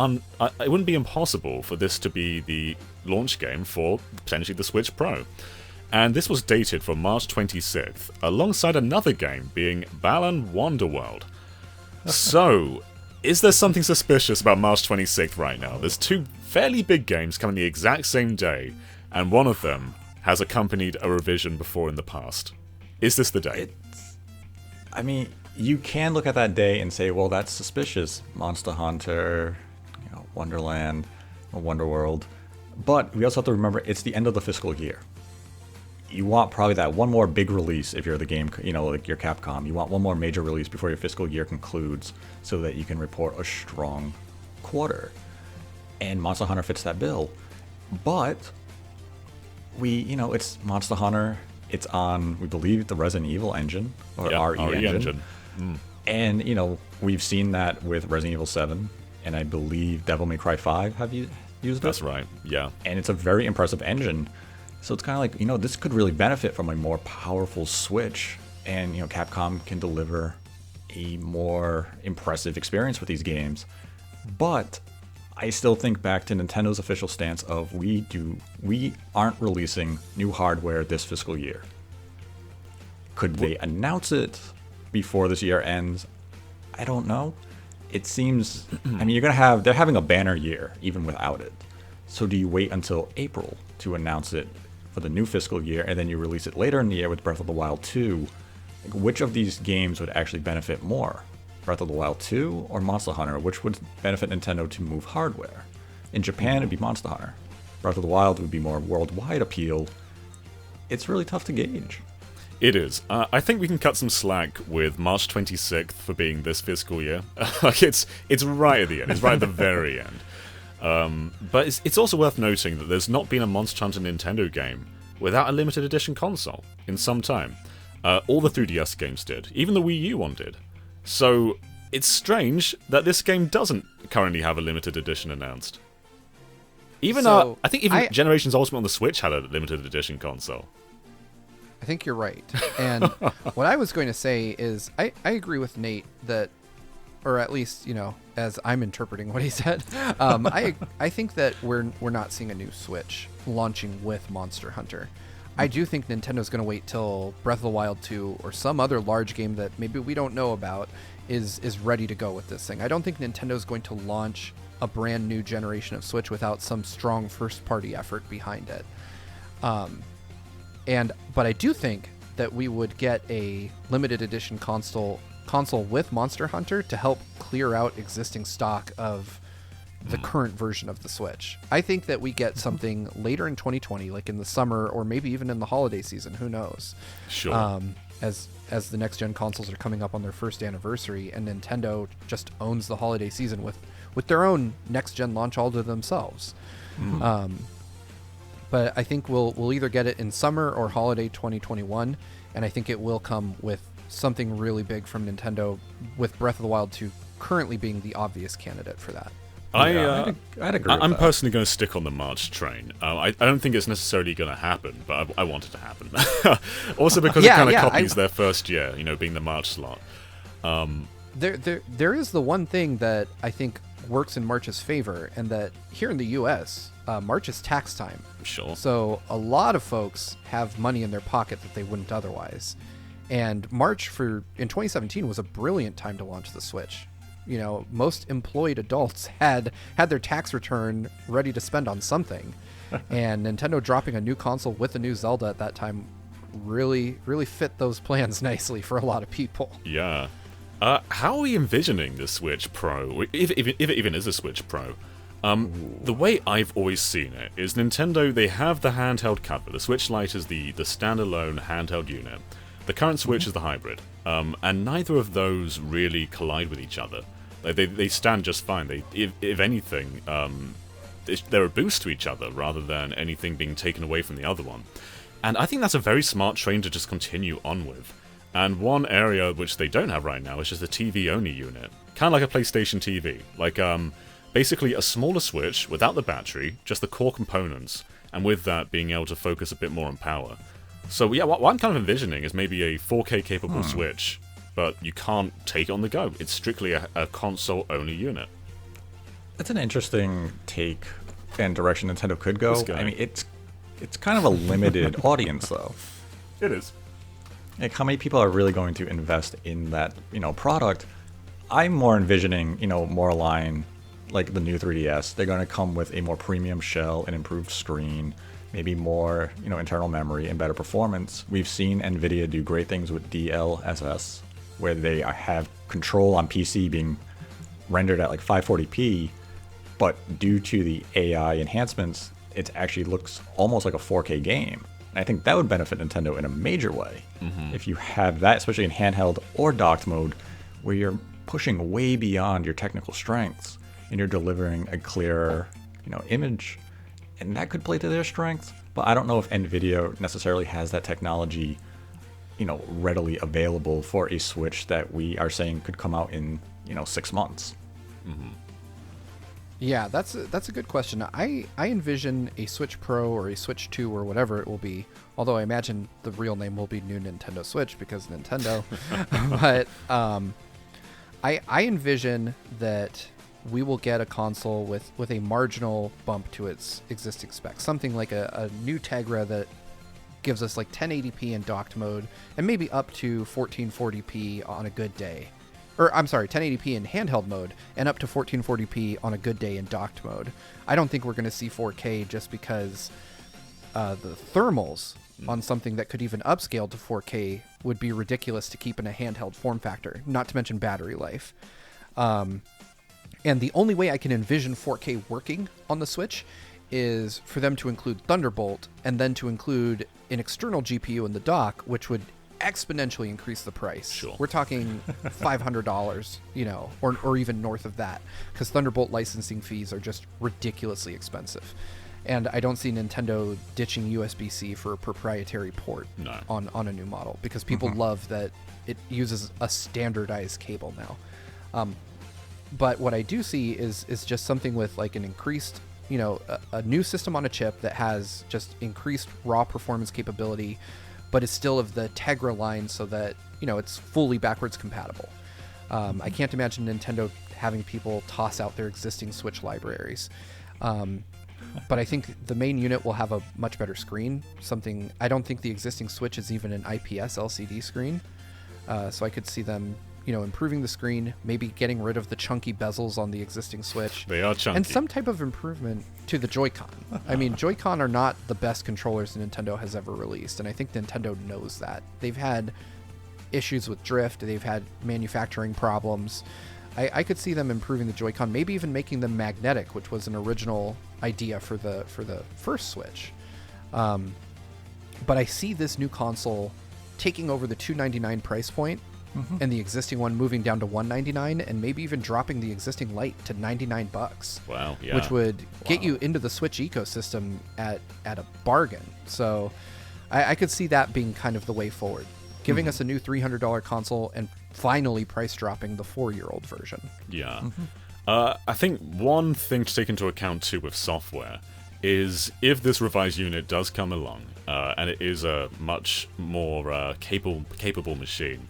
impossible for this to be the launch game for potentially the Switch Pro. And this was dated for March 26th, alongside another game being Balan Wonderworld. So, is there something suspicious about March 26th right now? There's two fairly big games coming the exact same day, and one of them has accompanied a revision before in the past. Is this the day?
I mean, you can look at that day and say, well, that's suspicious. Monster Hunter, Wonderland, Wonderworld. But we also have to remember it's the end of the fiscal year. You want probably that one more big release if you're the game, like your Capcom. You want one more major release before your fiscal year concludes so that you can report a strong quarter. And Monster Hunter fits that bill. But it's Monster Hunter. It's on, we believe, the Resident Evil engine, or RE engine. And, we've seen that with Resident Evil 7, and I believe Devil May Cry 5 have you used it?
That's right, yeah.
And it's a very impressive engine. So it's kind of like, this could really benefit from a more powerful Switch, and, Capcom can deliver a more impressive experience with these games. But I still think back to Nintendo's official stance of we aren't releasing new hardware this fiscal year. Could they announce it before this year ends? I don't know. It seems, they're having a banner year even without it. So do you wait until April to announce it for the new fiscal year, and then you release it later in the year with Breath of the Wild 2? Which of these games would actually benefit more? Breath of the Wild 2 or Monster Hunter? Which would benefit Nintendo to move hardware? In Japan, it'd be Monster Hunter. Breath of the Wild would be more worldwide appeal. It's really tough to gauge.
It is. I think we can cut some slack with March 26th for being this fiscal year. It's right at the end. It's right at the very end. But it's also worth noting that there's not been a Monster Hunter Nintendo game without a limited edition console in some time. All the 3DS games did. Even the Wii U one did. So it's strange that this game doesn't currently have a limited edition announced. I think Generations Ultimate on the Switch had a limited edition console.
I think you're right. And what I was going to say is I agree with Nate that, or at least, as I'm interpreting what he said, I think that we're not seeing a new Switch launching with Monster Hunter. I do think Nintendo's going to wait till Breath of the Wild 2 or some other large game that maybe we don't know about is ready to go with this thing. I don't think Nintendo's going to launch a brand new generation of Switch without some strong first-party effort behind it. But I do think that we would get a limited edition console with Monster Hunter to help clear out existing stock of the current version of the Switch. I think that we get something later in 2020, like in the summer or maybe even in the holiday season. Who knows?
Sure.
As the next gen consoles are coming up on their first anniversary, and Nintendo just owns the holiday season with their own next gen launch all to themselves. But I think we'll either get it in summer or holiday 2021, and I think it will come with something really big from Nintendo, with Breath of the Wild 2 currently being the obvious candidate for that.
I'd agree with
I'm
that.
personally going to stick on the March train. I don't think it's necessarily going to happen, but I want it to happen. Also because it kind of copies their first year, being the March slot.
There is the one thing that I think works in March's favor, and that here in the U.S., March is tax time.
Sure.
So a lot of folks have money in their pocket that they wouldn't otherwise. And March in 2017 was a brilliant time to launch the Switch. You know, most employed adults had their tax return ready to spend on something. And Nintendo dropping a new console with a new Zelda at that time really fit those plans nicely for a lot of people.
Yeah. How are we envisioning the Switch Pro, if it even is a Switch Pro? The way I've always seen it is Nintendo, they have the handheld cover. The Switch Lite is the standalone handheld unit. The current Switch is the hybrid. And neither of those really collide with each other. They stand just fine. If anything, they're a boost to each other rather than anything being taken away from the other one. And I think that's a very smart train to just continue on with. And one area which they don't have right now is just a TV-only unit. Kind of like a PlayStation TV. Like, basically a smaller Switch without the battery, just the core components, and with that being able to focus a bit more on power. So yeah, what I'm kind of envisioning is maybe a 4K capable Switch, but you can't take it on the go. It's strictly a console-only unit.
That's an interesting take and direction Nintendo could go. I mean, it's kind of a limited audience, though.
It is.
Like, how many people are really going to invest in that, product? I'm more envisioning, more aligned, like the new 3DS. They're going to come with a more premium shell, an improved screen, maybe more, internal memory and better performance. We've seen NVIDIA do great things with DLSS, where they have control on PC being rendered at like 540p, but due to the AI enhancements, it actually looks almost like a 4K game. And I think that would benefit Nintendo in a major way. If you have that, especially in handheld or docked mode, where you're pushing way beyond your technical strengths and you're delivering a clearer, image. And that could play to their strengths, but I don't know if NVIDIA necessarily has that technology, readily available for a Switch that we are saying could come out in, 6 months.
Yeah, that's a good question. I envision a Switch Pro or a Switch 2 or whatever it will be, although I imagine the real name will be New Nintendo Switch because Nintendo. But I envision that we will get a console with a marginal bump to its existing specs. Something like a new Tegra that gives us like 1080p in docked mode and maybe up to 1440p on a good day. Or, I'm sorry, 1080p in handheld mode and up to 1440p on a good day in docked mode. I don't think we're going to see 4K just because the thermals on something that could even upscale to 4K would be ridiculous to keep in a handheld form factor, not to mention battery life. And the only way I can envision 4K working on the Switch is for them to include Thunderbolt and then to include an external GPU in the dock, which would exponentially increase the price.
Sure.
We're talking $500, or even north of that, because Thunderbolt licensing fees are just ridiculously expensive. And I don't see Nintendo ditching USB-C for a proprietary port on a new model, because people love that it uses a standardized cable now. But what I do see is just something with like an increased, a new system on a chip that has just increased raw performance capability, but is still of the Tegra line so that, it's fully backwards compatible. I can't imagine Nintendo having people toss out their existing Switch libraries. But I think the main unit will have a much better screen. I don't think the existing Switch is even an IPS LCD screen. So I could see them, improving the screen, maybe getting rid of the chunky bezels on the existing Switch.
They are chunky.
And some type of improvement to the Joy-Con. I mean, Joy-Con are not the best controllers Nintendo has ever released, and I think Nintendo knows that. They've had issues with drift, they've had manufacturing problems. I could see them improving the Joy-Con, maybe even making them magnetic, which was an original idea for the first Switch. But I see this new console taking over the $299 price point, and the existing one moving down to $199, and maybe even dropping the existing Lite to $99.
Wow, yeah.
Which would get you into the Switch ecosystem at a bargain. So I could see that being kind of the way forward, giving us a new $300 console and finally price dropping the 4-year-old version.
Yeah. I think one thing to take into account too with software is if this revised unit does come along, and it is a much more capable machine,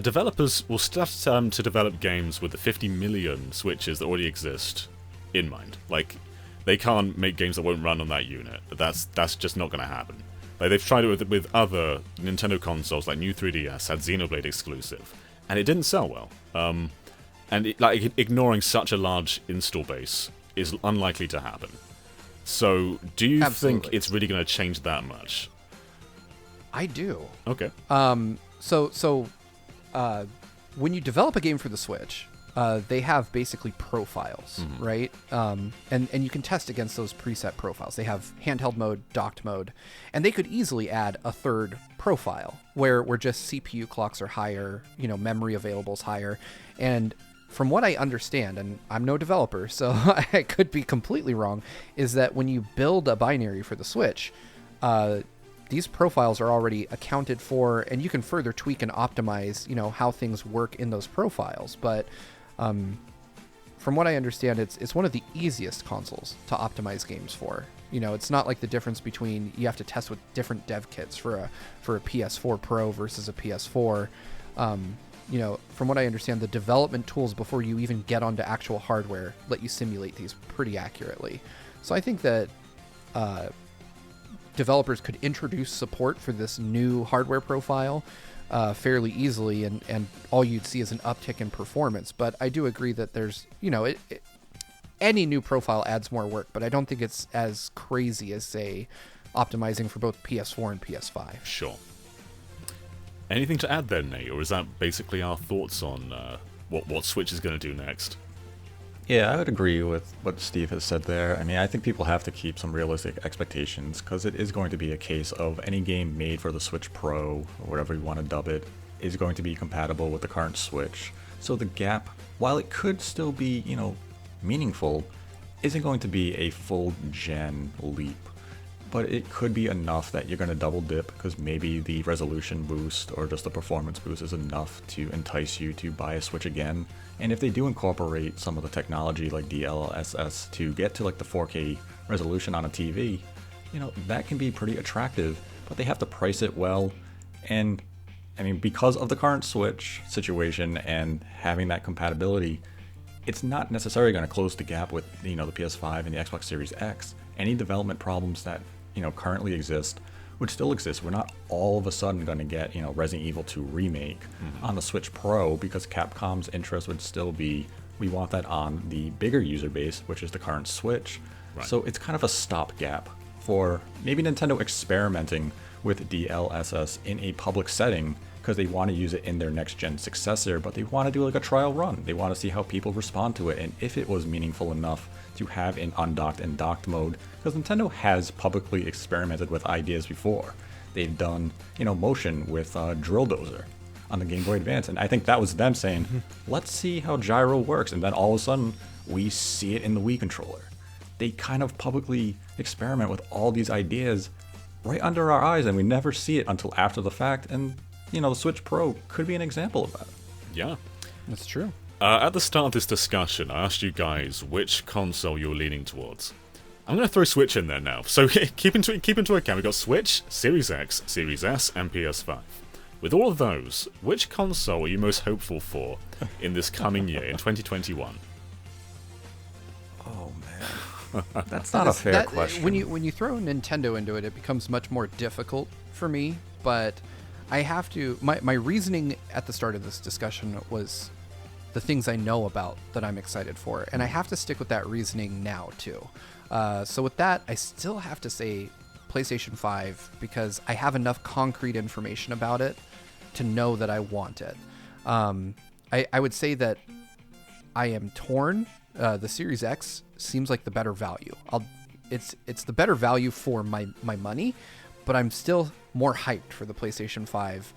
Developers will start to develop games with the 50 million Switches that already exist in mind. Like, they can't make games that won't run on that unit. That's just not going to happen. Like, they've tried it with other Nintendo consoles, like New 3DS had Xenoblade exclusive, and it didn't sell well. Ignoring such a large install base is unlikely to happen. So, do you think it's really going to change that much?
I do.
Okay.
So when you develop a game for the Switch, they have basically profiles, right? And you can test against those preset profiles. They have handheld mode, docked mode, and they could easily add a third profile where just CPU clocks are higher, memory available is higher. And from what I understand, and I'm no developer, so I could be completely wrong, is that when you build a binary for the Switch, these profiles are already accounted for, and you can further tweak and optimize, how things work in those profiles. But from what I understand, it's one of the easiest consoles to optimize games for. It's not like the difference between you have to test with different dev kits for a PS4 Pro versus a PS4. From what I understand, the development tools before you even get onto actual hardware let you simulate these pretty accurately. So I think that developers could introduce support for this new hardware profile fairly easily, and all you'd see is an uptick in performance. But I do agree that there's, any new profile adds more work, but I don't think it's as crazy as, say, optimizing for both PS4 and PS5.
Sure. Anything to add there, Nate, or is that basically our thoughts on what Switch is going to do next?
Yeah, I would agree with what Steve has said there. I mean, I think people have to keep some realistic expectations, because it is going to be a case of any game made for the Switch Pro, or whatever you want to dub it, is going to be compatible with the current Switch. So the gap, while it could still be, meaningful, isn't going to be a full gen leap. But it could be enough that you're going to double dip, because maybe the resolution boost or just the performance boost is enough to entice you to buy a Switch again. And if they do incorporate some of the technology like DLSS to get to like the 4K resolution on a TV, that can be pretty attractive, but they have to price it well. And I mean, because of the current Switch situation and having that compatibility, it's not necessarily going to close the gap with, the PS5 and the Xbox Series X. Any development problems that, currently exist would still exist. We're not all of a sudden going to get, Resident Evil 2 remake on the Switch Pro, because Capcom's interest would still be, we want that on the bigger user base, which is the current Switch. Right. So it's kind of a stopgap for maybe Nintendo experimenting with DLSS in a public setting, because they want to use it in their next-gen successor, but they want to do like a trial run. They want to see how people respond to it, and if it was meaningful enough to have an undocked and docked mode, because Nintendo has publicly experimented with ideas before. They've done, motion with Drill Dozer on the Game Boy Advance, and I think that was them saying, let's see how gyro works, and then all of a sudden, we see it in the Wii controller. They kind of publicly experiment with all these ideas right under our eyes, and we never see it until after the fact, and the Switch Pro could be an example of that.
Yeah.
That's true.
At the start of this discussion, I asked you guys which console you were leaning towards. I'm going to throw Switch in there now. So keep into account, we've got Switch, Series X, Series S, and PS5. With all of those, which console are you most hopeful for in this coming year, in 2021?
Oh, man. That's not a fair question.
When you throw Nintendo into it, it becomes much more difficult for me, but I have to... My reasoning at the start of this discussion was the things I know about that I'm excited for, and I have to stick with that reasoning now, too. So with that, I still have to say PlayStation 5, because I have enough concrete information about it to know that I want it. I would say that I am torn. The Series X seems like the better value. It's the better value for my money, but I'm still more hyped for the PlayStation 5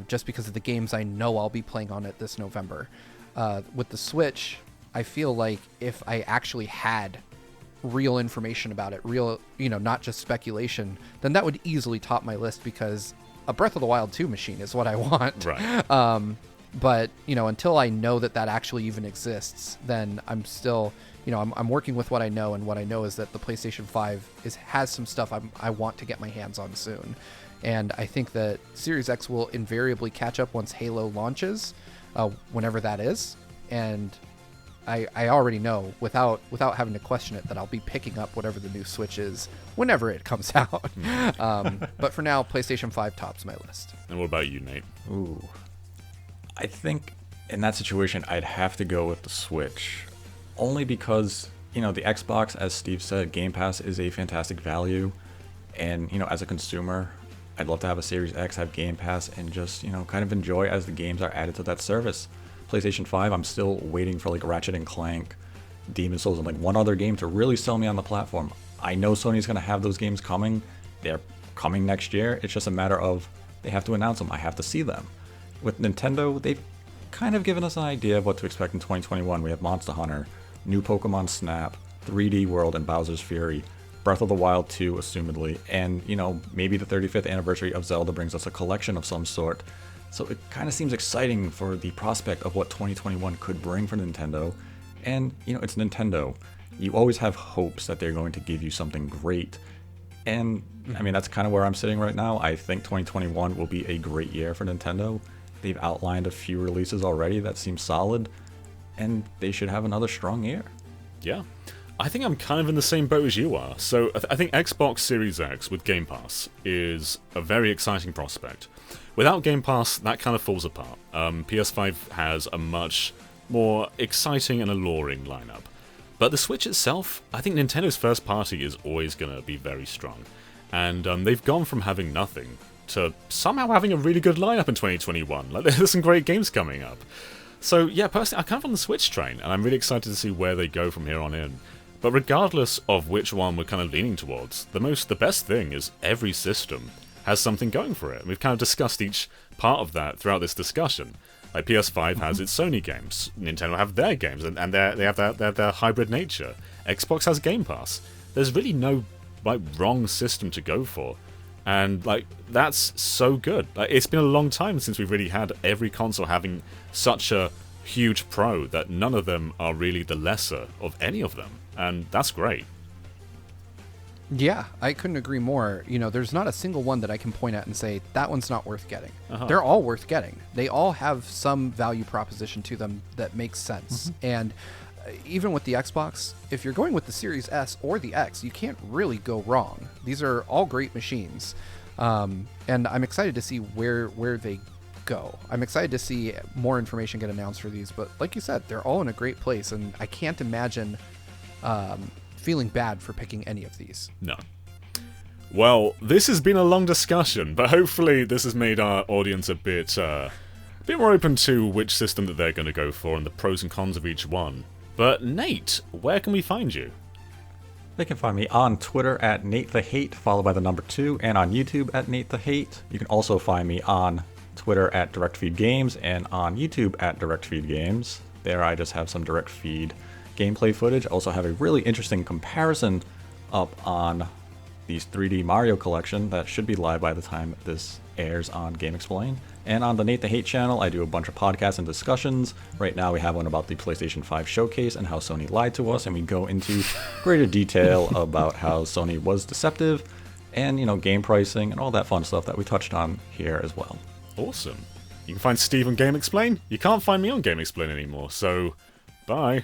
just because of the games I know I'll be playing on it this November. With the Switch, I feel like if I actually had real information about it, real, not just speculation, then that would easily top my list, because a Breath of the Wild 2 machine is what I want.
Right.
But, until I know that actually even exists, then I'm still, I'm working with what I know, and what I know is that the PlayStation 5 has some stuff I want to get my hands on soon. And I think that Series X will invariably catch up once Halo launches, whenever that is. And I already know, without having to question it, that I'll be picking up whatever the new Switch is whenever it comes out. But for now, PlayStation 5 tops my list.
And what about you, Nate?
Ooh. I think in that situation, I'd have to go with the Switch. Only because, the Xbox, as Steve said, Game Pass is a fantastic value. And, as a consumer, I'd love to have a Series X, have Game Pass, and just, kind of enjoy as the games are added to that service. PlayStation 5, I'm still waiting for, Ratchet and Clank, Demon's Souls, and, one other game to really sell me on the platform. I know Sony's going to have those games coming. They're coming next year. It's just a matter of they have to announce them. I have to see them. With Nintendo, they've kind of given us an idea of what to expect in 2021. We have Monster Hunter, new Pokemon Snap, 3D World and Bowser's Fury, Breath of the Wild 2, assumedly, and, maybe the 35th anniversary of Zelda brings us a collection of some sort. So it kind of seems exciting for the prospect of what 2021 could bring for Nintendo. And, it's Nintendo. You always have hopes that they're going to give you something great. And, that's kind of where I'm sitting right now. I think 2021 will be a great year for Nintendo. They've outlined a few releases already that seem solid, and they should have another strong year.
Yeah. I think I'm kind of in the same boat as you are. So I think Xbox Series X with Game Pass is a very exciting prospect. Without Game Pass, that kind of falls apart. PS5 has a much more exciting and alluring lineup. But the Switch itself, I think Nintendo's first party is always going to be very strong. And they've gone from having nothing to somehow having a really good lineup in 2021. There's some great games coming up. So yeah, personally, I'm kind of on the Switch train, and I'm really excited to see where they go from here on in. But regardless of which one we're kind of leaning towards, the best thing is every system has something going for it. And we've kind of discussed each part of that throughout this discussion. Like PS5 has its Sony games, Nintendo have their games, and they have their hybrid nature. Xbox has Game Pass. There's really no wrong system to go for. And that's so good. It's been a long time since we've really had every console having such a huge pro that none of them are really the lesser of any of them. And that's great.
Yeah, I couldn't agree more. There's not a single one that I can point at and say, that one's not worth getting.
Uh-huh.
They're all worth getting. They all have some value proposition to them that makes sense. Mm-hmm. And even with the Xbox, if you're going with the Series S or the X, you can't really go wrong. These are all great machines. And I'm excited to see where they go. I'm excited to see more information get announced for these. But like you said, they're all in a great place. And I can't imagine feeling bad for picking any of these.
No. Well, this has been a long discussion, but hopefully this has made our audience a bit more open to which system that they're going to go for and the pros and cons of each one. But Nate, where can we find you?
They can find me on Twitter at Nate the Hate, followed by the number 2, and on YouTube at Nate the Hate. You can also find me on Twitter at Direct Feed Games and on YouTube at Direct Feed Games. There I just have some direct feed gameplay footage. I also have a really interesting comparison up on these 3D Mario collection that should be live by the time this airs on Game Explain. And on the Nate the Hate channel, I do a bunch of podcasts and discussions. Right now we have one about the PlayStation 5 showcase and how Sony lied to us, and we go into greater detail about how Sony was deceptive and, game pricing and all that fun stuff that we touched on here as well.
Awesome. You can find Steve on Game Explain. You can't find me on Game Explain anymore, so bye.